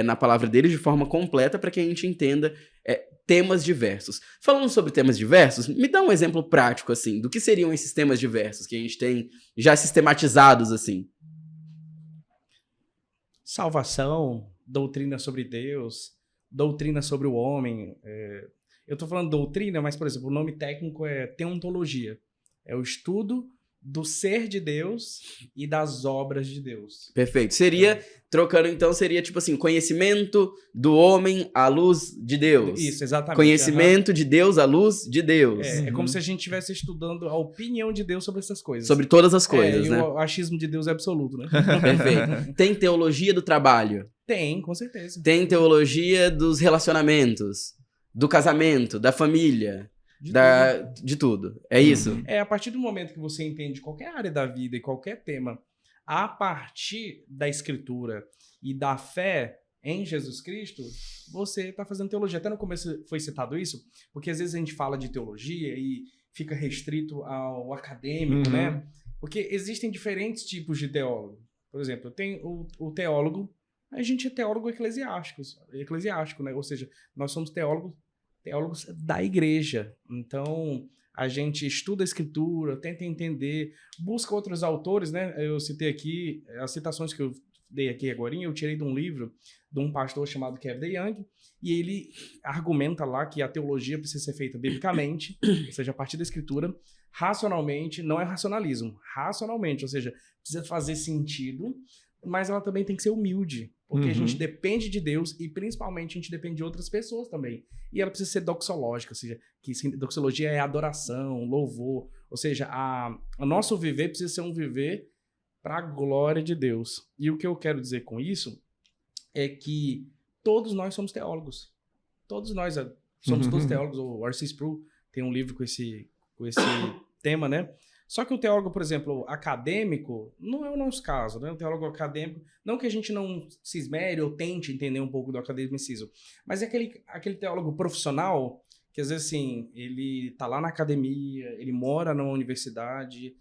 Na palavra dele de forma completa, para que a gente entenda temas diversos. Falando sobre temas diversos, me dá um exemplo prático, assim, do que seriam esses temas diversos que a gente tem já sistematizados, assim. Salvação, doutrina sobre Deus, doutrina sobre o homem. Eu estou falando doutrina, mas, por exemplo, o nome técnico é teontologia. É o estudo do ser de Deus e das obras de Deus. Perfeito. Trocando então, seria tipo assim, conhecimento do homem à luz de Deus. Isso, exatamente. Conhecimento de Deus à luz de Deus. É como se a gente estivesse estudando a opinião de Deus sobre essas coisas. Sobre todas as coisas, né? E o achismo de Deus é absoluto, né? Perfeito. Tem teologia do trabalho? Tem, com certeza. Tem teologia dos relacionamentos, do casamento, da família, de tudo. É isso? A partir do momento que você entende qualquer área da vida e qualquer tema a partir da escritura e da fé em Jesus Cristo, você está fazendo teologia. Até no começo foi citado isso, porque às vezes a gente fala de teologia e fica restrito ao acadêmico, né? Porque existem diferentes tipos de teólogo. Por exemplo, tem o teólogo, a gente é teólogo eclesiástico, né? Ou seja, nós somos teólogos da igreja. Então, a gente estuda a escritura, tenta entender, busca outros autores, né? Eu citei aqui, as citações que eu dei aqui agora, eu tirei de um livro de um pastor chamado Kevin DeYoung, e ele argumenta lá que a teologia precisa ser feita biblicamente, ou seja, a partir da escritura, racionalmente, não é racionalismo, racionalmente, ou seja, precisa fazer sentido, mas ela também tem que ser humilde, porque a gente depende de Deus e principalmente a gente depende de outras pessoas também. E ela precisa ser doxológica, ou seja, que doxologia é adoração, louvor, ou seja, o nosso viver precisa ser um viver para a glória de Deus. E o que eu quero dizer com isso é que todos nós somos teólogos. Todos nós somos todos teólogos. O R.C. Sproul tem um livro com esse tema, né? Só que o teólogo, por exemplo, acadêmico, não é o nosso caso, né? O teólogo acadêmico, não que a gente não se esmere ou tente entender um pouco do academicismo, mas é aquele teólogo profissional que, às vezes, assim, ele tá lá na academia, ele mora numa universidade,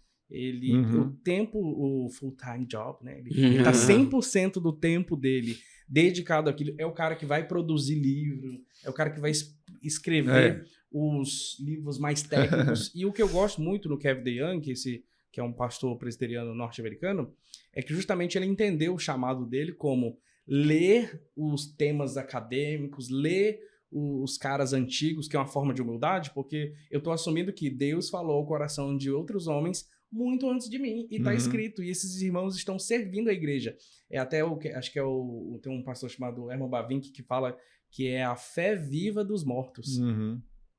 o full-time job, né? Ele tá 100% do tempo dele dedicado àquilo. É o cara que vai produzir livro, é o cara que vai escrever os livros mais técnicos. E o que eu gosto muito no Kevin DeYoung, que é um pastor presbiteriano norte-americano, é que justamente ele entendeu o chamado dele como ler os temas acadêmicos, ler os caras antigos, que é uma forma de humildade, porque eu estou assumindo que Deus falou ao coração de outros homens muito antes de mim, e está escrito, e esses irmãos estão servindo a igreja. É até acho que tem um pastor chamado Herman Bavinck que fala que é a fé viva dos mortos.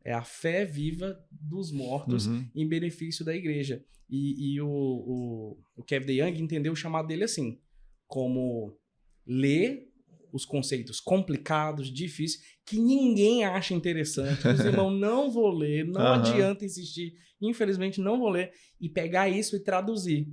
É a fé viva dos mortos em benefício da igreja. E o Kevin DeYoung entendeu o chamado dele assim, como ler os conceitos complicados, difíceis, que ninguém acha interessante. Os irmãos, não vou ler, não adianta insistir, infelizmente não vou ler, e pegar isso e traduzir,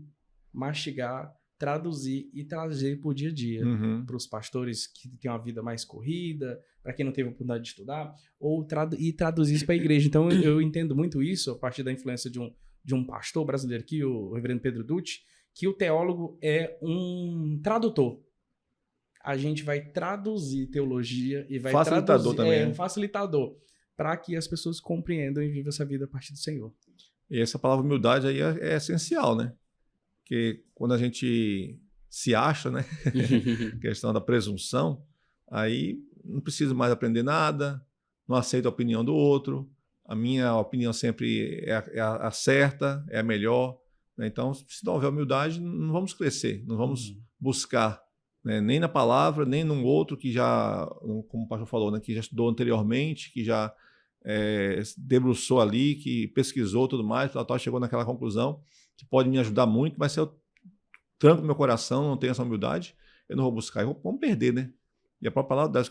mastigar, traduzir e trazer para o dia a dia, para os pastores que têm uma vida mais corrida, para quem não teve a oportunidade de estudar, ou traduzir isso para a igreja. Então eu entendo muito isso, a partir da influência de um pastor brasileiro aqui, o reverendo Pedro Dutti, que o teólogo é um tradutor. A gente vai traduzir teologia e vai facilitador também. Um facilitador, para que as pessoas compreendam e vivam essa vida a partir do Senhor. E essa palavra humildade aí é essencial, né? Porque quando a gente se acha, né? Questão da presunção, aí não preciso mais aprender nada, não aceito a opinião do outro, a minha opinião sempre é a certa, é a melhor, né? Então, se não houver humildade, não vamos crescer, não vamos buscar, né? Nem na palavra, nem num outro que já, como o pastor falou, né? Que já estudou anteriormente, que já debruçou ali, que pesquisou tudo mais, chegou naquela conclusão, que pode me ajudar muito, mas se eu tranco meu coração, não tenho essa humildade, eu não vou buscar, vamos perder, né? E a própria palavra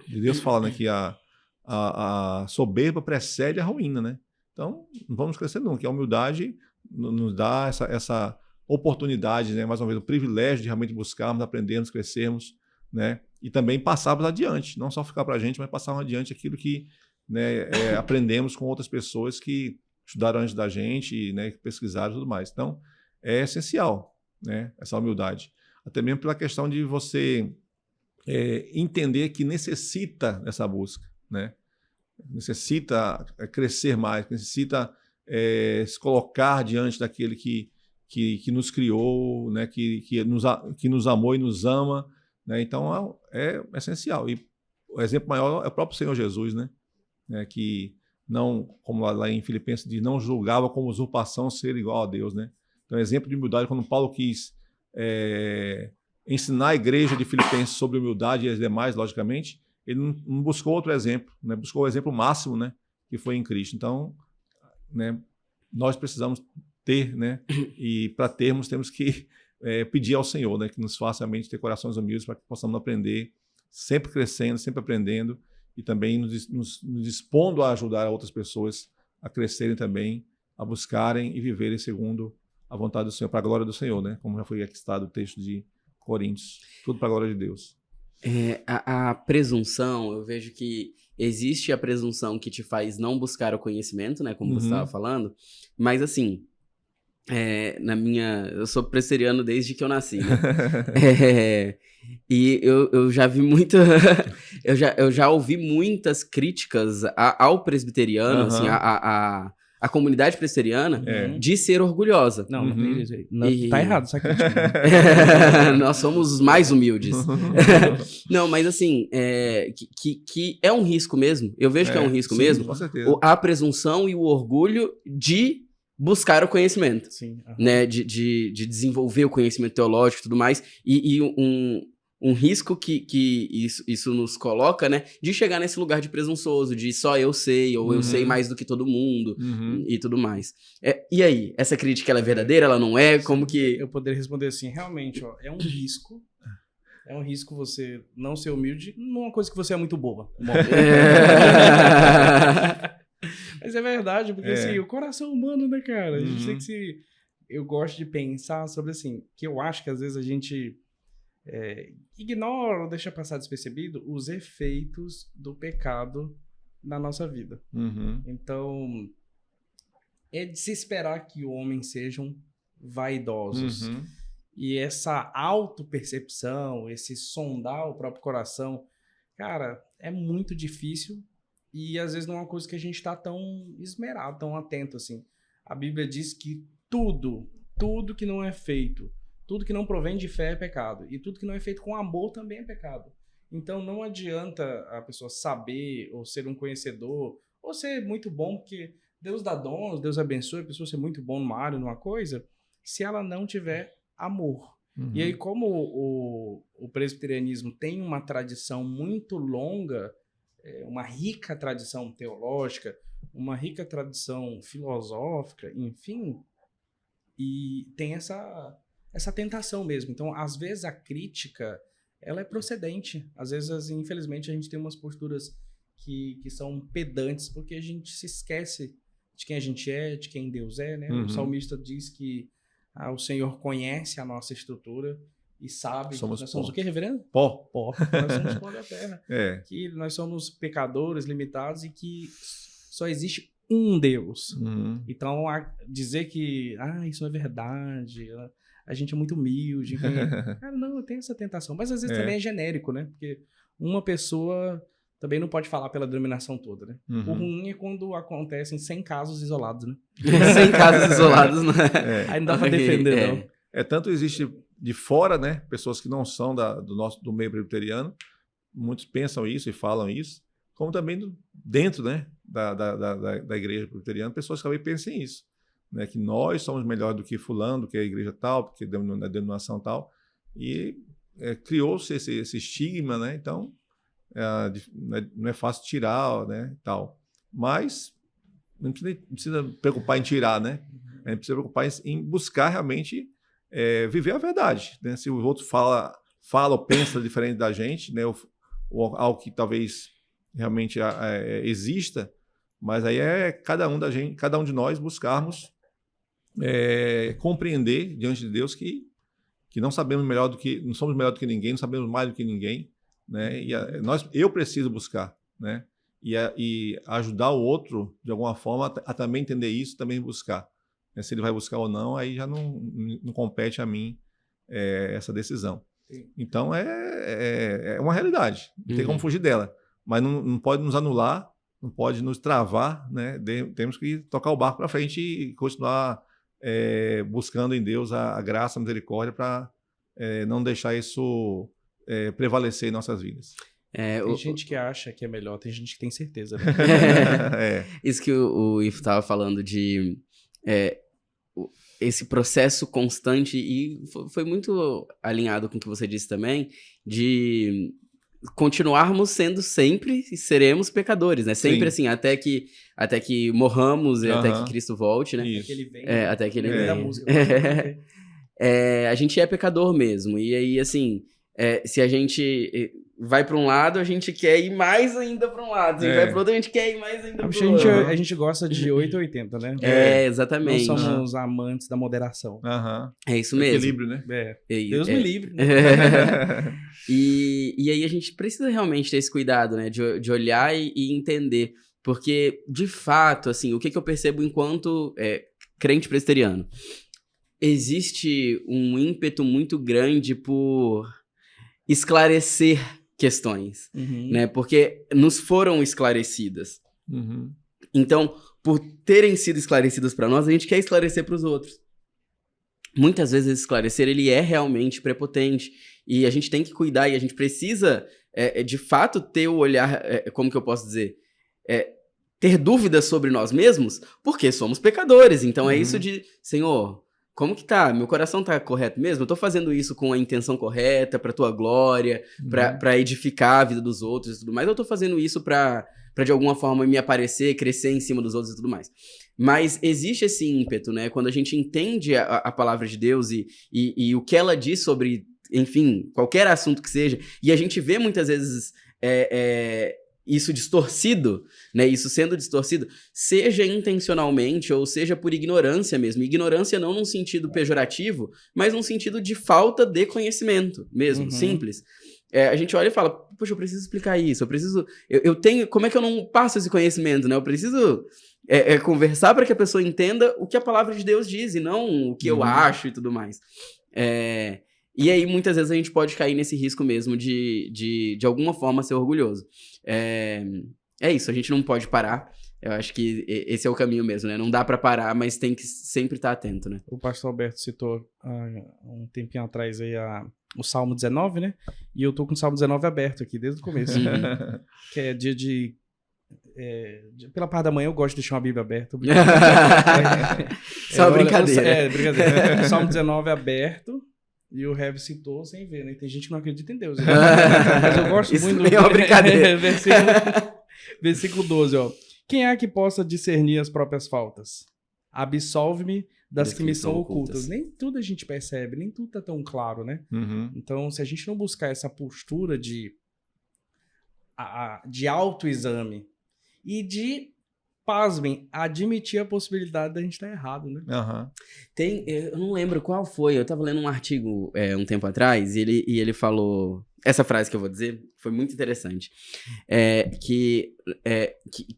de Deus fala, né, que a soberba precede a ruína, né? Então, não vamos crescer nunca, que a humildade nos dá essa oportunidade, né, mais uma vez, o privilégio de realmente buscarmos, aprendermos, crescermos, né, e também passarmos adiante, não só ficar para a gente, mas passarmos adiante aquilo que, né, aprendemos com outras pessoas que estudaram antes da gente, né, que pesquisaram e tudo mais. Então, é essencial, né, essa humildade. Até mesmo pela questão de você entender que necessita dessa busca, né? Necessita crescer mais, necessita se colocar diante daquele que nos criou, né? que nos amou e nos ama, né? Então é essencial. E o exemplo maior é o próprio Senhor Jesus, né? Que não, como lá em Filipenses diz, não julgava como usurpação ser igual a Deus, né? Então, exemplo de humildade, quando Paulo quis ensinar a igreja de Filipenses sobre humildade e as demais, logicamente, ele não buscou outro exemplo, né? Buscou o exemplo máximo, né? Que foi em Cristo. Então, né, nós precisamos ter, né? E para termos, temos que pedir ao Senhor, né? Que nos faça a mente ter corações humildes para que possamos aprender, sempre crescendo, sempre aprendendo e também nos dispondo a ajudar outras pessoas a crescerem também, a buscarem e viverem segundo a vontade do Senhor, para a glória do Senhor, né? Como já foi aqui citado o texto de Coríntios. Tudo para a glória de Deus. A presunção, eu vejo que existe a presunção que te faz não buscar o conhecimento, né? Como você estava falando. Mas, assim, eu sou presbiteriano desde que eu nasci, né? E eu já vi eu já ouvi muitas críticas ao presbiteriano, assim, a comunidade presbiteriana de ser orgulhosa. Não tá errado essa crítica. Nós somos os mais humildes. Não, mas assim, que é um risco mesmo. Eu vejo que é um risco mesmo. Com certeza. A presunção e o orgulho de buscar o conhecimento. Sim. Né? De desenvolver o conhecimento teológico e tudo mais. E um risco que isso nos coloca, né? De chegar nesse lugar de presunçoso, de só eu sei, ou eu sei mais do que todo mundo, e tudo mais. E aí, essa crítica, ela é verdadeira, ela não é? Como que... Eu poderia responder assim, realmente, é um risco. É um risco você não ser humilde numa coisa que você é muito boba. Mas é verdade, porque assim, o coração humano, né, cara? A gente tem que se... Eu gosto de pensar sobre assim, que eu acho que às vezes a gente ignora ou deixa passar despercebido os efeitos do pecado na nossa vida. Então, é de se esperar que homens sejam vaidosos. E essa autopercepção, esse sondar o próprio coração, cara, é muito difícil e às vezes não é uma coisa que a gente está tão esmerado, tão atento assim. A Bíblia diz que tudo que não é feito, tudo que não provém de fé é pecado. E tudo que não é feito com amor também é pecado. Então não adianta a pessoa saber ou ser um conhecedor ou ser muito bom, porque Deus dá dons, Deus abençoa a pessoa ser muito bom numa área, numa coisa, se ela não tiver amor. E aí, como o presbiterianismo tem uma tradição muito longa, uma rica tradição teológica, uma rica tradição filosófica, enfim, e tem essa tentação mesmo. Então, às vezes, a crítica ela é procedente. Às vezes, infelizmente, a gente tem umas posturas que são pedantes, porque a gente se esquece de quem a gente é, de quem Deus é, né? O salmista diz que o Senhor conhece a nossa estrutura e sabe que nós somos o quê, reverendo? Pó. Nós somos pó da terra. Que nós somos pecadores, limitados e que só existe um Deus. Então, dizer que isso não é verdade, a gente é muito humilde. Cara, não, eu tenho essa tentação. Mas às vezes também é genérico, né? Porque uma pessoa também não pode falar pela denominação toda, né? O ruim é quando acontecem 100 casos isolados, né? 100 casos isolados, né? Aí não dá pra defender, não. Tanto existe de fora, né? Pessoas que não são do meio presbiteriano, muitos pensam isso e falam isso, como também dentro, né? Da igreja presbiteriana, pessoas que também pensam isso, né? Que nós somos melhores do que fulano, do que a igreja tal, porque a denominação tal. E criou-se esse estigma, né? Então, não é fácil tirar, né, tal. Mas não precisa preocupar em tirar, né? A gente precisa preocupar em buscar realmente viver a verdade, né? Se o outro fala ou pensa diferente da gente, né? Ou algo que talvez realmente exista, mas aí cada um de nós buscarmos compreender diante de Deus que não sabemos não somos melhor do que ninguém, não sabemos mais do que ninguém, né? E eu preciso buscar, né? E ajudar o outro de alguma forma a também entender isso, também buscar, né? Se ele vai buscar ou não, aí já não compete a mim essa decisão. Sim. Então é uma realidade, não tem como fugir dela, mas não pode nos anular, não pode nos travar, né? Temos que tocar o barco para frente e continuar buscando em Deus a graça, a misericórdia para não deixar isso prevalecer em nossas vidas. Tem gente que acha que é melhor, tem gente que tem certeza. Né? Isso que o Ivo estava falando de esse processo constante, e foi muito alinhado com o que você disse também, de continuarmos sendo sempre e seremos pecadores, né? Sempre assim, até que morramos e até que Cristo volte, né? Até que ele venha. Até que ele venha. Da música. A gente é pecador mesmo. E aí, assim, se a gente vai para um lado, a gente quer ir mais ainda para um lado. Se vai para outro, a gente quer ir mais ainda para o outro. A gente gosta de 8 ou 80, né? Exatamente. Nós somos amantes da moderação. É isso mesmo. Equilíbrio, né? Deus me livre. Né? E aí a gente precisa realmente ter esse cuidado, né? De olhar e entender. Porque, de fato, assim, o que eu percebo enquanto crente presbiteriano? Existe um ímpeto muito grande por esclarecer questões, né? Porque nos foram esclarecidas. Então, por terem sido esclarecidas para nós, a gente quer esclarecer para os outros. Muitas vezes esse esclarecer, ele é realmente prepotente. E a gente tem que cuidar, e a gente precisa, de fato, ter o olhar, como que eu posso dizer? Ter dúvidas sobre nós mesmos, porque somos pecadores. Então é isso de, Senhor, como que tá? Meu coração tá correto mesmo? Eu tô fazendo isso com a intenção correta, pra tua glória, pra edificar a vida dos outros e tudo mais? Eu tô fazendo isso pra de alguma forma me aparecer, crescer em cima dos outros e tudo mais? Mas existe esse ímpeto, né? Quando a gente entende a palavra de Deus e o que ela diz sobre, enfim, qualquer assunto que seja, e a gente vê muitas vezes isso distorcido, né? Isso sendo distorcido, seja intencionalmente ou seja por ignorância mesmo. Ignorância não num sentido pejorativo, mas num sentido de falta de conhecimento mesmo, simples. A gente olha e fala, poxa, eu preciso explicar isso, eu tenho, como é que eu não passo esse conhecimento, né? Eu preciso conversar para que a pessoa entenda o que a palavra de Deus diz e não o que eu acho e tudo mais. E aí, muitas vezes, a gente pode cair nesse risco mesmo de alguma forma, ser orgulhoso. É isso, a gente não pode parar. Eu acho que esse é o caminho mesmo, né? Não dá pra parar, mas tem que sempre estar atento, né? O pastor Alberto citou um tempinho atrás aí o Salmo 19, né? E eu tô com o Salmo 19 aberto aqui, desde o começo. Que é dia de... pela parte da manhã eu gosto de deixar uma Bíblia aberta. Só brincadeira. Brincadeira. O Salmo 19 aberto. E o Rev citou sem ver, né? Tem gente que não acredita em Deus. Né? Mas eu gosto Isso muito é uma brincadeira. Versículo 12, ó. Quem é que possa discernir as próprias faltas? Absolve-me das que me são ocultas. Nem tudo a gente percebe, nem tudo tá tão claro, né? Então, se a gente não buscar essa postura de autoexame e de, pasmem, admitir a possibilidade da gente estar errado, né? Eu não lembro qual foi, eu tava lendo um artigo um tempo atrás e ele falou... Essa frase que eu vou dizer foi muito interessante. Que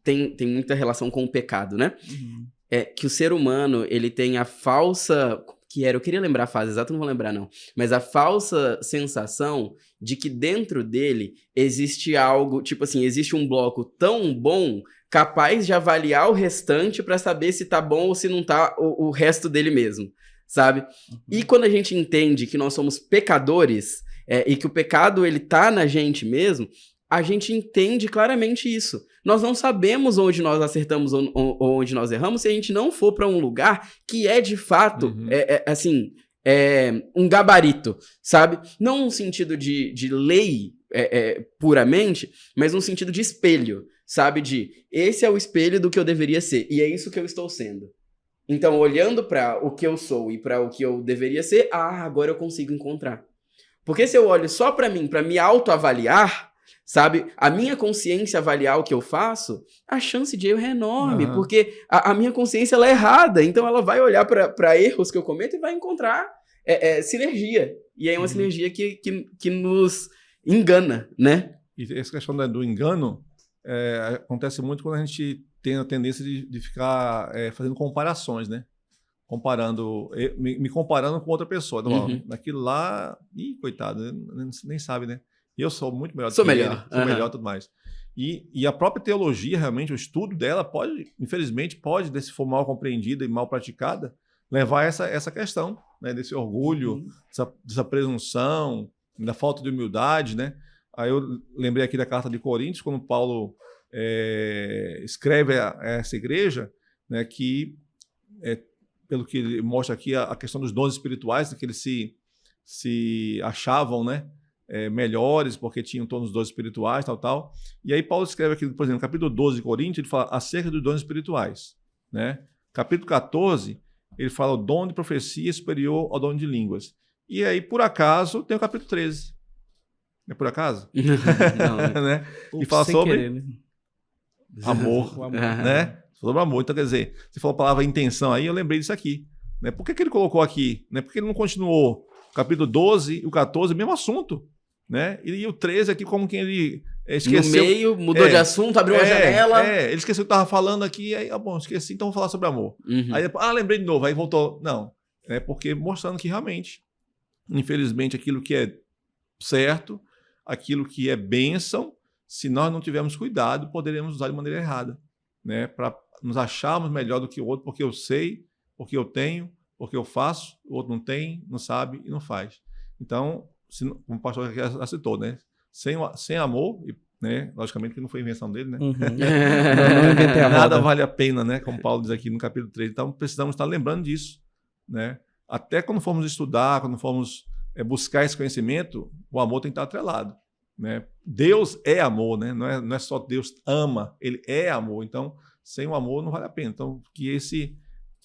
tem muita relação com o pecado, né? Que o ser humano, ele tem a falsa... Eu queria lembrar a frase exata, não vou lembrar não. Mas a falsa sensação de que dentro dele existe algo... Tipo assim, existe um bloco tão bom capaz de avaliar o restante para saber se tá bom ou se não tá o resto dele mesmo, sabe? E quando a gente entende que nós somos pecadores... e que o pecado, ele tá na gente mesmo, a gente entende claramente isso. Nós não sabemos onde nós acertamos ou onde nós erramos se a gente não for para um lugar que é, de fato, um gabarito, sabe? Não no sentido de lei puramente, mas no sentido de espelho, sabe? Esse é o espelho do que eu deveria ser, e é isso que eu estou sendo. Então, olhando para o que eu sou e para o que eu deveria ser, agora eu consigo encontrar. Porque se eu olho só pra mim, pra me autoavaliar, sabe? A minha consciência avaliar o que eu faço, a chance de erro é enorme, porque a minha consciência ela é errada, então ela vai olhar pra erros que eu cometo e vai encontrar sinergia. E aí é uma sinergia que nos engana, né? E essa questão do engano acontece muito quando a gente tem a tendência de ficar fazendo comparações, né? Me comparando com outra pessoa. Então, naquilo lá, coitado, nem sabe, né? E eu sou muito melhor do que ele, sou melhor e tudo mais. E a própria teologia, realmente, o estudo dela infelizmente, pode, se for mal compreendida e mal praticada, levar essa questão, né? Desse orgulho, dessa presunção, da falta de humildade, né? Aí eu lembrei aqui da carta de Coríntios, quando Paulo escreve a essa igreja, né? Que pelo que ele mostra aqui, a questão dos dons espirituais, que eles se achavam, né, melhores, porque tinham todos os dons espirituais, tal. E aí Paulo escreve aqui, por exemplo, no capítulo 12 de Coríntios, ele fala acerca dos dons espirituais, né? Capítulo 14, ele fala o dom de profecia superior ao dom de línguas. E aí, por acaso, tem o capítulo 13. Não é por acaso? Não, né? E fala sobre querer, né? amor, né? Sobre amor. Então, quer dizer, você falou a palavra intenção aí, eu lembrei disso aqui. Né? Por que ele colocou aqui? Né? Por que ele não continuou o capítulo 12 e o 14, mesmo assunto? Né? E o 13 aqui, como que ele esqueceu. No meio, mudou de assunto, abriu uma janela. Ele esqueceu que estava falando aqui, aí, bom, esqueci, então vou falar sobre amor. Aí depois, lembrei de novo, aí voltou. Não, porque mostrando que realmente, infelizmente, aquilo que é certo, aquilo que é bênção, se nós não tivermos cuidado, poderemos usar de maneira errada. Né, para nos acharmos melhor do que o outro, porque eu sei, porque eu tenho, porque eu faço, o outro não tem, não sabe e não faz. Então, como o pastor aqui já citou, né, sem amor, né, logicamente que não foi invenção dele, né? Nada vale a pena, né, como Paulo diz aqui no capítulo 3. Então, precisamos estar lembrando disso. Né? Até quando formos estudar, quando formos buscar esse conhecimento, o amor tem que estar atrelado. Né? Deus é amor, né? Não é só Deus ama, ele é amor. Então, sem o amor não vale a pena. Então, que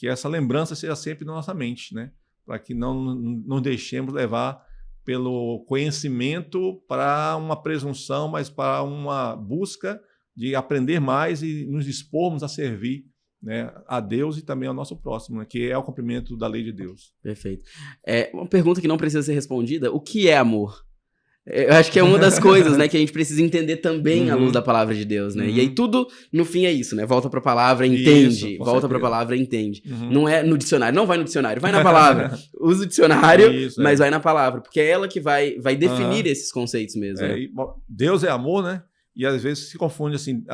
essa lembrança seja sempre na nossa mente, né? Para que não nos deixemos levar pelo conhecimento para uma presunção, mas para uma busca de aprender mais e nos dispormos a servir, né, a Deus e também ao nosso próximo, né, que é o cumprimento da lei de Deus. Perfeito. Uma pergunta que não precisa ser respondida: o que é amor? Eu acho que é uma das coisas, né, que a gente precisa entender também à luz da palavra de Deus, né? E aí tudo, no fim, é isso, né? Volta pra palavra, entende. Isso, volta pra palavra, entende. Não é no dicionário. Não vai no dicionário, vai na palavra. Usa o dicionário, Isso, mas vai na palavra. Porque é ela que vai definir esses conceitos mesmo, né? Deus é amor, né? E às vezes se confunde assim,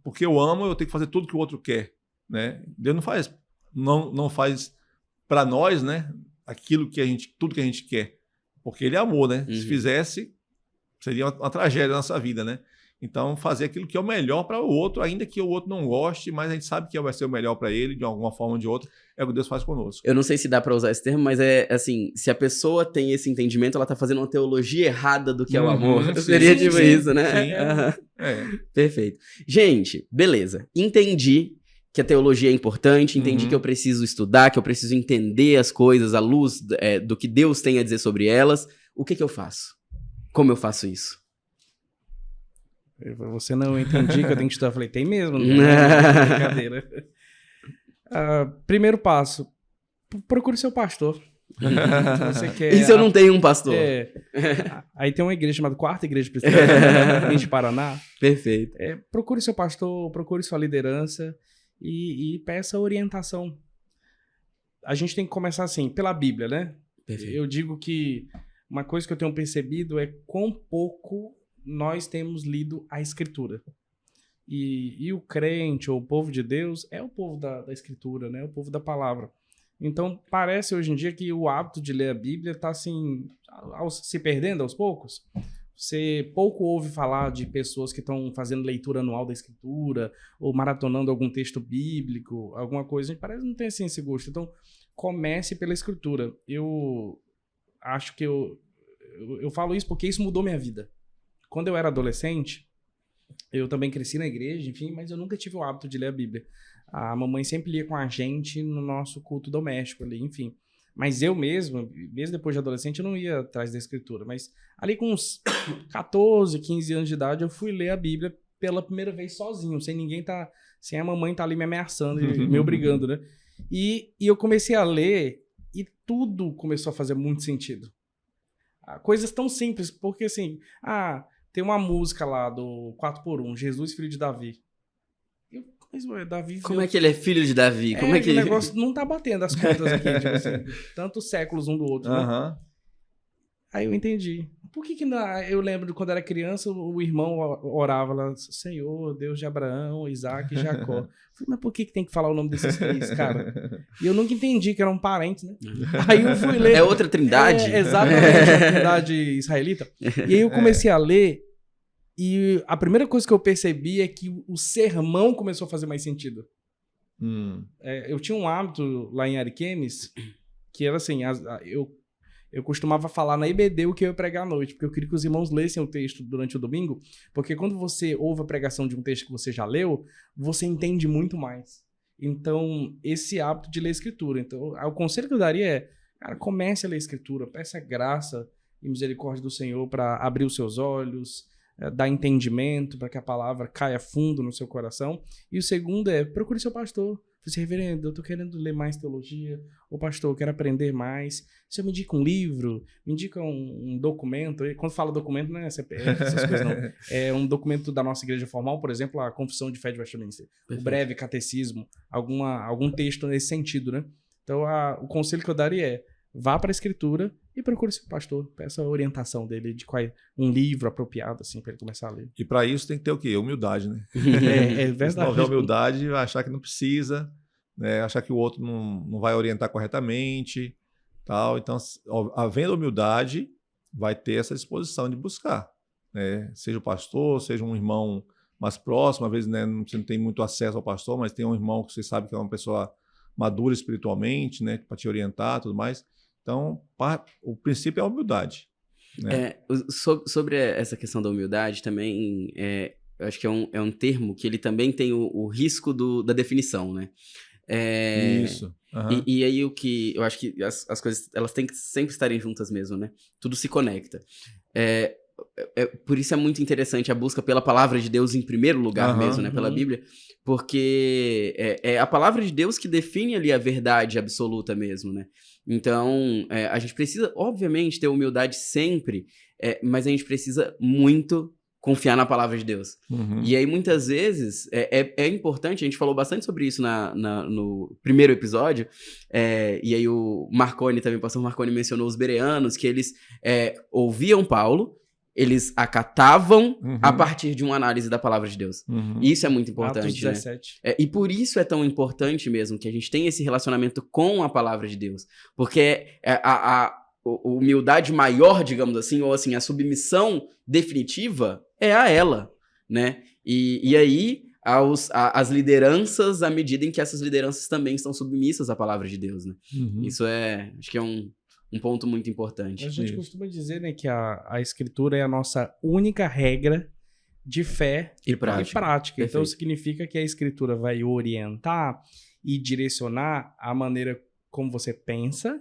porque eu amo, eu tenho que fazer tudo que o outro quer, né? Deus não faz para nós, né, tudo que a gente quer. Porque ele é amor, né? Se fizesse, seria uma tragédia na nossa vida, né? Então, fazer aquilo que é o melhor para o outro, ainda que o outro não goste, mas a gente sabe que vai ser o melhor para ele, de alguma forma ou de outra, é o que Deus faz conosco. Eu não sei se dá para usar esse termo, mas é assim, se a pessoa tem esse entendimento, ela tá fazendo uma teologia errada do que é o amor. Seria tipo isso, né? Sim. Perfeito. Gente, beleza. Entendi que a teologia é importante, entendi que eu preciso estudar, que eu preciso entender as coisas à luz do que Deus tem a dizer sobre elas. O que eu faço? Como eu faço isso? Você não entendi que eu tenho que estudar. Eu falei, tem mesmo, não é brincadeira. Primeiro passo, procure seu pastor. Se você quer, E se eu não tenho um pastor? Aí tem uma igreja chamada Quarta Igreja Presbiteriana de Paraná. Perfeito. Procure seu pastor, procure sua liderança e peça orientação. A gente tem que começar assim, pela Bíblia, né? Perfeito. Eu digo que uma coisa que eu tenho percebido é quão pouco nós temos lido a Escritura. E o crente, ou o povo de Deus, é o povo da Escritura, né? O povo da palavra. Então, parece hoje em dia que o hábito de ler a Bíblia está assim, se perdendo aos poucos. Você pouco ouve falar de pessoas que estão fazendo leitura anual da Escritura, ou maratonando algum texto bíblico, alguma coisa. A gente parece que não tem assim esse gosto. Então, comece pela Escritura. Eu acho que eu falo isso porque isso mudou minha vida. Quando eu era adolescente, eu também cresci na igreja, enfim, mas eu nunca tive o hábito de ler a Bíblia. A mamãe sempre lia com a gente no nosso culto doméstico ali, enfim. Mas eu mesmo depois de adolescente, eu não ia atrás da Escritura. Mas ali com uns 14, 15 anos de idade, eu fui ler a Bíblia pela primeira vez sozinho, sem a mamãe tá ali me ameaçando e me obrigando, né? E eu comecei a ler e tudo começou a fazer muito sentido. Coisas tão simples, porque assim, tem uma música lá do 4x1, Jesus, filho de Davi. Mas, Davi... Como é que ele é filho de Davi? Como é que... O negócio não tá batendo as contas aqui, tipo assim, tantos séculos um do outro, né? Aí eu entendi. Por que eu lembro de quando era criança, o irmão orava lá, Senhor, Deus de Abraão, Isaac e Jacó. Eu falei, mas por que tem que falar o nome desses três, cara? E eu nunca entendi que eram parentes, né? Aí eu fui ler... É outra trindade? Exatamente, a trindade israelita. E aí eu comecei a ler, e a primeira coisa que eu percebi é que o sermão começou a fazer mais sentido. Eu tinha um hábito lá em Ariquemes, que era assim, eu costumava falar na IBD o que eu ia pregar à noite, porque eu queria que os irmãos lessem o texto durante o domingo, porque quando você ouve a pregação de um texto que você já leu, você entende muito mais. Então, esse hábito de ler a Escritura. Então, o conselho que eu daria é, cara, comece a ler a Escritura, peça graça e misericórdia do Senhor para abrir os seus olhos, dar entendimento para que a palavra caia fundo no seu coração. E o segundo é, procure seu pastor. Você, reverendo, eu tô querendo ler mais teologia. Ô pastor, eu quero aprender mais. Você me indica um livro, me indica um documento. E quando fala documento, não é CPF, essas coisas não. É um documento da nossa igreja formal, por exemplo, a Confissão de Fé de Westminster. Perfeito. O breve catecismo, algum texto nesse sentido, né? Então, o conselho que eu daria é, vá para a Escritura e procure seu pastor. Peça a orientação dele de um livro apropriado, assim, para ele começar a ler. E para isso tem que ter o quê? Humildade, né? É verdade. Se não houver humildade, vai achar que não precisa, né? Achar que o outro não vai orientar corretamente, tal. Então, havendo humildade, vai ter essa disposição de buscar, né? Seja o pastor, seja um irmão mais próximo, às vezes, né, você não tem muito acesso ao pastor, mas tem um irmão que você sabe que é uma pessoa madura espiritualmente, né, para te orientar e tudo mais. Então, o princípio é a humildade, né? Sobre essa questão da humildade também, eu acho que é um termo que ele também tem o risco da definição, né? Isso. Aham. E aí o que eu acho que as coisas, elas têm que sempre estarem juntas mesmo, né? Tudo se conecta. Por isso é muito interessante a busca pela palavra de Deus em primeiro lugar Aham. mesmo, né? Pela Bíblia, porque é a palavra de Deus que define ali a verdade absoluta mesmo, né? Então, a gente precisa, obviamente, ter humildade sempre, mas a gente precisa muito confiar na palavra de Deus. Uhum. E aí, muitas vezes, é importante, a gente falou bastante sobre isso no primeiro episódio, e aí o Marconi também, o pastor Marconi mencionou os bereanos, que eles ouviam Paulo, eles acatavam Uhum. a partir de uma análise da palavra de Deus. Uhum. Isso é muito importante, Atos né? 17. E por isso é tão importante mesmo que a gente tenha esse relacionamento com a palavra de Deus. Porque a humildade maior, digamos assim, ou assim, a submissão definitiva é a ela, né? E aí, as lideranças, à medida em que essas lideranças também estão submissas à palavra de Deus, né? Uhum. Isso acho que é um ponto muito importante. A gente Isso. costuma dizer, né, que a escritura é a nossa única regra de fé E e prática. prática. Então Perfeito. significa que a escritura vai orientar e direcionar a maneira como você pensa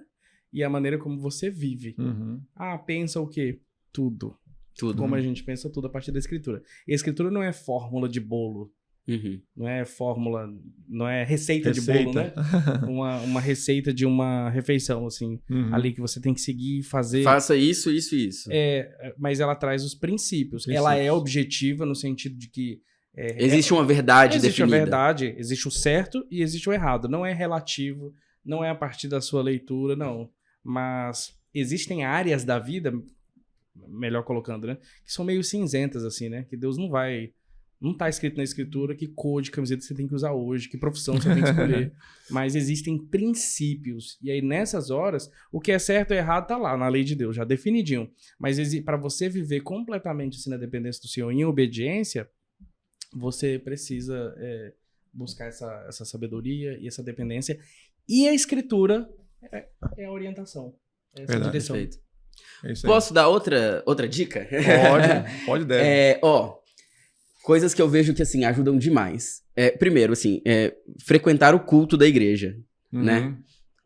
e a maneira como você vive. Uhum. Pensa o quê? Tudo. Tudo. Como a gente pensa tudo a partir da escritura. E a escritura não é fórmula de bolo, Uhum. não é fórmula, não é receita de bolo, né? Uma receita de uma refeição, assim, Uhum. ali que você tem que seguir e fazer. Faça isso, isso e isso. Mas ela traz os princípios. Princípios. Ela é objetiva no sentido de que Existe uma verdade existe definida. a verdade, existe o certo e existe o errado. Não é relativo, não é a partir da sua leitura, não. Mas existem áreas da vida, melhor colocando, né? Que são meio cinzentas, assim, né? Que Deus não tá escrito na escritura que cor de camiseta você tem que usar hoje, que profissão você tem que escolher. Mas existem princípios. E aí, nessas horas, o que é certo e errado tá lá, na lei de Deus, já definidinho. Mas para você viver completamente assim, na dependência do Senhor, em obediência, você precisa buscar essa sabedoria e essa dependência. E a escritura é a orientação. É essa Verdade. direção. Perfeito. É isso aí. Posso dar outra dica? Pode, deve. Coisas que eu vejo que, assim, ajudam demais. Primeiro, assim, frequentar o culto da igreja, né?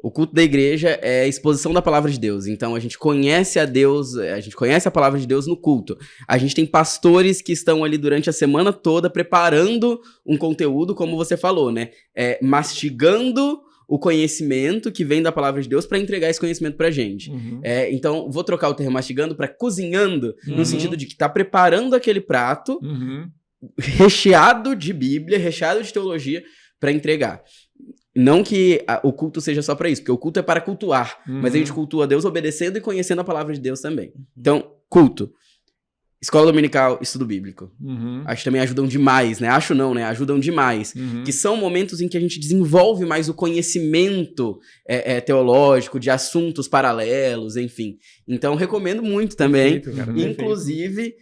O culto da igreja é a exposição da palavra de Deus. Então, a gente conhece a Deus, a gente conhece a palavra de Deus no culto. A gente tem pastores que estão ali durante a semana toda preparando um conteúdo, como você falou, né? Mastigando o conhecimento que vem da palavra de Deus para entregar esse conhecimento pra gente. Uhum. Então, vou trocar o termo mastigando para cozinhando, Uhum. no sentido de que tá preparando aquele prato Uhum. recheado de Bíblia, recheado de teologia para entregar. Não que o culto seja só para isso, porque o culto é para cultuar, mas a gente cultua Deus obedecendo e conhecendo a palavra de Deus também. Então, culto. Escola dominical, estudo bíblico. Uhum. Acho que também ajudam demais, né? Acho não, né? Ajudam demais. Uhum. Que são momentos em que a gente desenvolve mais o conhecimento teológico, de assuntos paralelos, enfim. Então, recomendo muito também. Perfeito, cara, perfeito. Inclusive,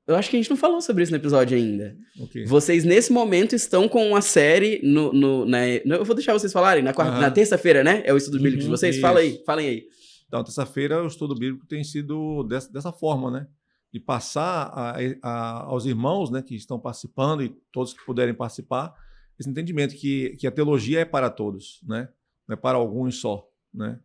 eu acho que a gente não falou sobre isso no episódio ainda. Ok. Vocês, nesse momento, estão com uma série eu vou deixar vocês falarem, na terça-feira, né? É o estudo bíblico de vocês? Isso. Falem aí. Então, terça-feira, o estudo bíblico tem sido dessa forma, né? De passar aos irmãos, né, que estão participando e todos que puderem participar, esse entendimento que a teologia é para todos, né? Não é para alguns só, né?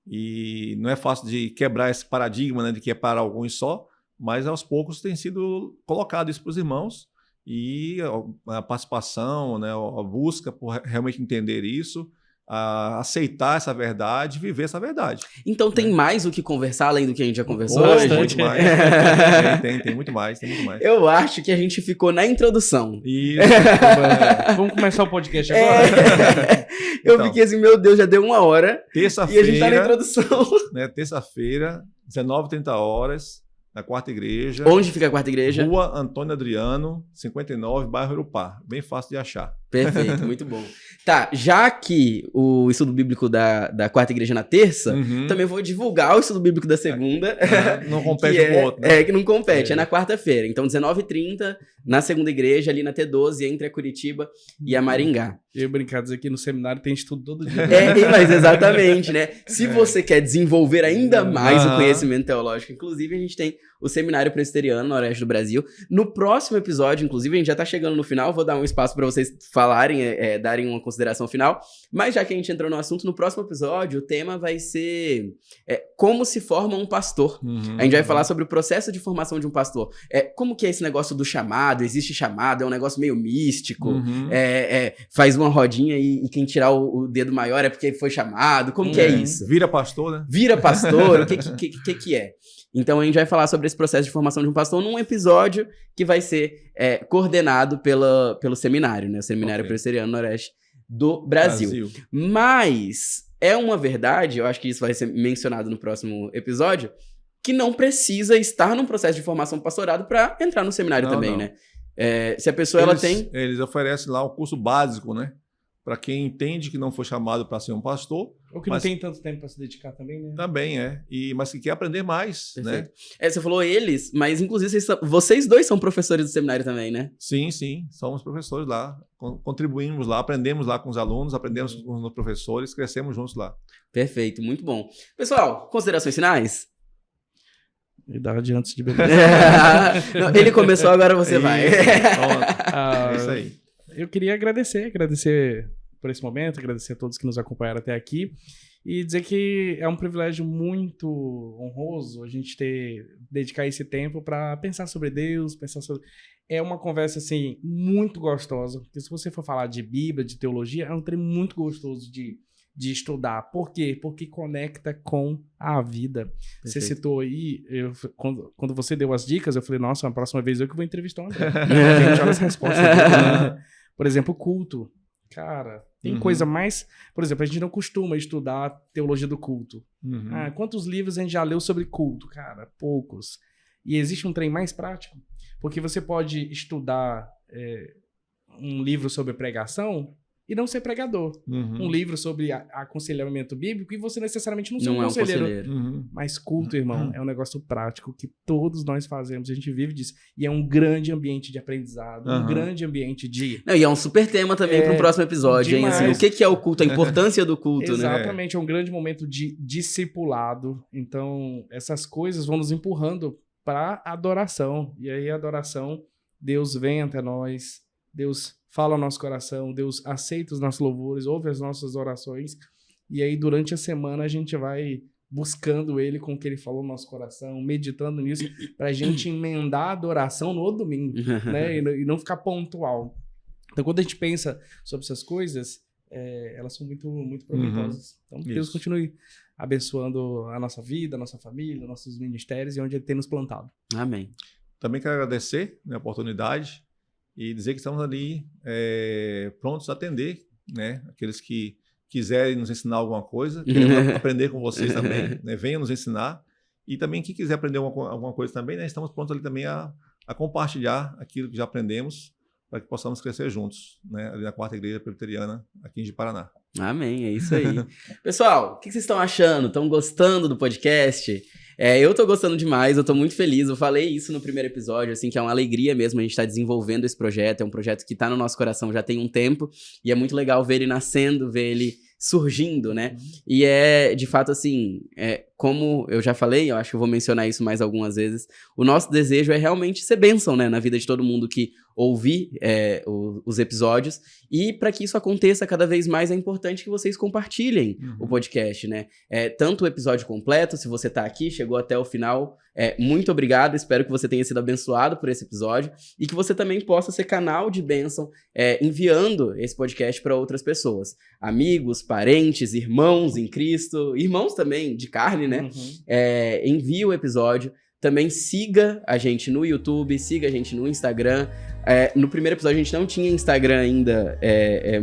E não é fácil de quebrar esse paradigma, né, de que é para alguns só, mas aos poucos tem sido colocado isso para os irmãos e a participação, né, a busca por realmente entender isso, a aceitar essa verdade, viver essa verdade. Então tem mais o que conversar além do que a gente já conversou Oh, hoje? muito mais. Tem muito mais. Eu acho que a gente ficou na introdução. Isso. Vamos começar o podcast agora? Eu Então. fiquei assim, meu Deus, já deu 1 hora e a Terça-feira, gente tá na introdução. né, terça-feira, 19h30, na Quarta Igreja. Onde fica a quarta igreja? Rua Antônio Adriano, 59, bairro Urupá. Bem fácil de achar. Perfeito, muito bom. Tá, já que o estudo bíblico da quarta igreja é na terça, também vou divulgar o estudo bíblico da segunda. Não compete que com o outro, né? que não compete, é na quarta-feira. Então, 19h30, na segunda igreja, ali na T12, entre a Curitiba e a Maringá. Eu brincados aqui no seminário tem estudo todo dia. Mas exatamente, né? Se você quer desenvolver ainda mais o conhecimento teológico, inclusive a gente tem o Seminário Presbiteriano Noroeste do Brasil. No próximo episódio, inclusive, a gente já tá chegando no final, vou dar um espaço para vocês falarem, darem uma consideração final, mas já que a gente entrou no assunto, no próximo episódio o tema vai ser como se forma um pastor. A gente vai falar sobre o processo de formação de um pastor. Como que é esse negócio do chamado? Existe chamado? É um negócio meio místico? Faz uma rodinha e quem tirar o dedo maior é porque foi chamado? Como que é isso? Vira pastor, né? Vira pastor? O que é? Então a gente vai falar sobre esse processo de formação de um pastor num episódio que vai ser coordenado pelo seminário, né? O Seminário Presbiteriano Noroeste do Brasil. Mas é uma verdade, eu acho que isso vai ser mencionado no próximo episódio, que não precisa estar num processo de formação pastorado para entrar no seminário também, né? Se a pessoa Eles oferecem lá um curso básico, né? Para quem entende que não foi chamado para ser um pastor. Ou que não tem tanto tempo para se dedicar também, né? Também mas que quer aprender mais, Perfeito. Né? Você falou eles, mas inclusive vocês dois são professores do seminário também, né? Sim, somos professores lá. Contribuímos lá, aprendemos lá com os alunos, aprendemos com os professores, crescemos juntos lá. Perfeito, muito bom. Pessoal, considerações finais? Idade antes de beber. Não, ele começou, agora você vai. É isso aí. Eu queria agradecer por esse momento, agradecer a todos que nos acompanharam até aqui e dizer que é um privilégio muito honroso a gente dedicar esse tempo para pensar sobre Deus, É uma conversa, assim, muito gostosa, porque se você for falar de Bíblia, de teologia, é um trem muito gostoso de estudar. Por quê? Porque conecta com a vida. Perfeito. Você citou aí, quando você deu as dicas, eu falei, nossa, a próxima vez eu que vou entrevistar o André. A gente olha as respostas dele. Por exemplo, culto. Cara, tem coisa mais... Por exemplo, a gente não costuma estudar teologia do culto. Quantos livros a gente já leu sobre culto? Cara, poucos. E existe um trem mais prático. Porque você pode estudar um livro sobre pregação e não ser pregador. Um livro sobre aconselhamento bíblico e você necessariamente não ser um conselheiro. Mas culto, irmão, é um negócio prático que todos nós fazemos, a gente vive disso. E é um grande ambiente de aprendizado, um grande ambiente de... Não, e é um super tema também para um próximo episódio, hein? Assim, o que é o culto, a importância do culto, Exatamente, é um grande momento de discipulado. Então, essas coisas vão nos empurrando para adoração. E aí a adoração, Deus vem até nós, Deus fala ao nosso coração, Deus aceita os nossos louvores, ouve as nossas orações, e aí durante a semana a gente vai buscando Ele com o que Ele falou no nosso coração, meditando nisso, pra gente emendar a adoração no outro domingo, né? E não ficar pontual. Então quando a gente pensa sobre essas coisas, elas são muito, muito proveitosas. Então Deus continue abençoando a nossa vida, a nossa família, nossos ministérios e onde Ele tem nos plantado. Amém. Também quero agradecer a oportunidade e dizer que estamos ali prontos a atender, né? Aqueles que quiserem nos ensinar alguma coisa, queremos aprender com vocês também, né? Venham nos ensinar. E também quem quiser aprender alguma coisa também, né? Estamos prontos ali também a compartilhar aquilo que já aprendemos para que possamos crescer juntos, né? Ali na Quarta Igreja Presbiteriana, aqui em Paraná. Amém, é isso aí. Pessoal, o que vocês estão achando? Estão gostando do podcast? Eu tô gostando demais, eu tô muito feliz, eu falei isso no primeiro episódio, assim, que é uma alegria mesmo a gente tá desenvolvendo esse projeto, é um projeto que tá no nosso coração já tem um tempo, e é muito legal ver ele nascendo, ver ele surgindo, né? E de fato, assim, como eu já falei, eu acho que eu vou mencionar isso mais algumas vezes, o nosso desejo é realmente ser bênção, né, na vida de todo mundo que ouvir os episódios, e para que isso aconteça cada vez mais é importante que vocês compartilhem o podcast, né? Tanto o episódio completo, se você tá aqui, chegou até o final, muito obrigado, espero que você tenha sido abençoado por esse episódio, e que você também possa ser canal de bênção, enviando esse podcast para outras pessoas, amigos, parentes, irmãos em Cristo, irmãos também de carne, né? Envie o episódio. Também siga a gente no YouTube, siga a gente no Instagram. No primeiro episódio a gente não tinha Instagram ainda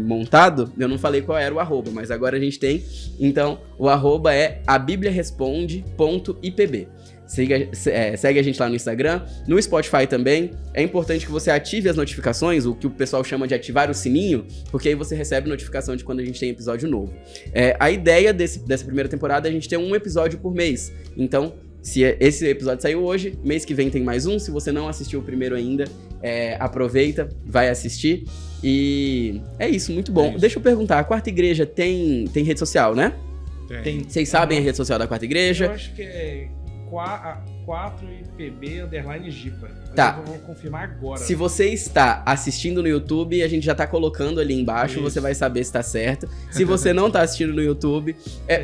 montado, eu não falei qual era o arroba, mas agora a gente tem. Então, o arroba é abibliaresponde.ipb. Segue a gente lá no Instagram, no Spotify também. É importante que você ative as notificações, o que o pessoal chama de ativar o sininho, porque aí você recebe notificação de quando a gente tem episódio novo. A ideia dessa primeira temporada é a gente ter um episódio por mês. Então, se esse episódio saiu hoje, mês que vem tem mais um. Se você não assistiu o primeiro ainda, aproveita, vai assistir. E é isso, muito bom. Isso. Deixa eu perguntar, a Quarta Igreja tem rede social, né? Tem. Vocês sabem a rede social da Quarta Igreja? Eu acho que 4IPB_Jipa. Tá. Eu vou confirmar agora. Se você está assistindo no YouTube, a gente já tá colocando ali embaixo, Isso. você vai saber se tá certo. Se você não tá assistindo no YouTube,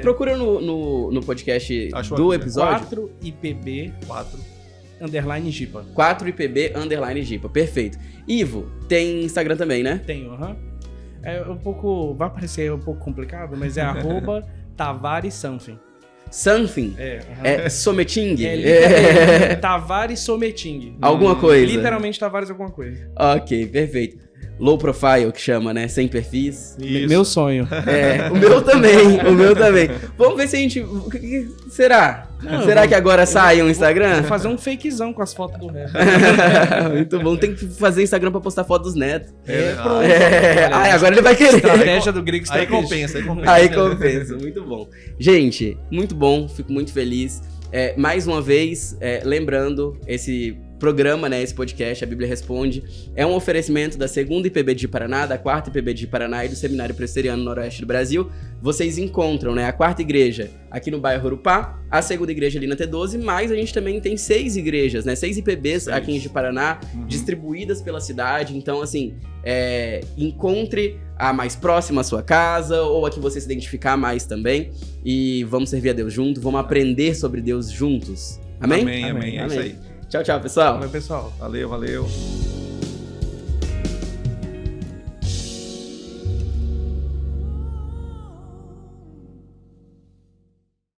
procura no podcast Achou do aqui, né? episódio. 4IPB_Jipa. 4IPB_Jipa, perfeito. Ivo, tem Instagram também, né? Tenho, aham. É um pouco. Vai parecer um pouco complicado, mas é @Tavares something. Something. Aham. É Someting? Literalmente, Tavares Someting. Alguma coisa. Literalmente Tavares alguma coisa. Ok, perfeito. Low profile, que chama, né? Sem perfis. Isso. Meu sonho. O meu também. Vamos ver se a gente... Será? Não, Será que agora sai um Instagram? Vou fazer um fakezão com as fotos do rap. Muito bom. Tem que fazer Instagram pra postar foto dos netos. Pronto. Agora ele vai querer. Estratégia do Grego Aí Strategy. compensa. Aí compensa. Muito bom. Gente, muito bom. Fico muito feliz. Mais uma vez, lembrando, esse programa, né, esse podcast, A Bíblia Responde, é um oferecimento da 2ª IPB de Paraná, da 4ª IPB de Paraná e do Seminário Presbiteriano Noroeste do Brasil. Vocês encontram, né, a 4ª igreja aqui no bairro Urupá, a 2ª igreja ali na T12, mas a gente também tem 6 igrejas, né, 6 IPBs aqui em Paraná, distribuídas pela cidade. Então, assim, encontre a mais próxima à sua casa ou a que você se identificar mais também, e vamos servir a Deus junto, vamos aprender sobre Deus juntos. Amém? Amém. É isso aí. Tchau, tchau, pessoal. Valeu, pessoal. Valeu.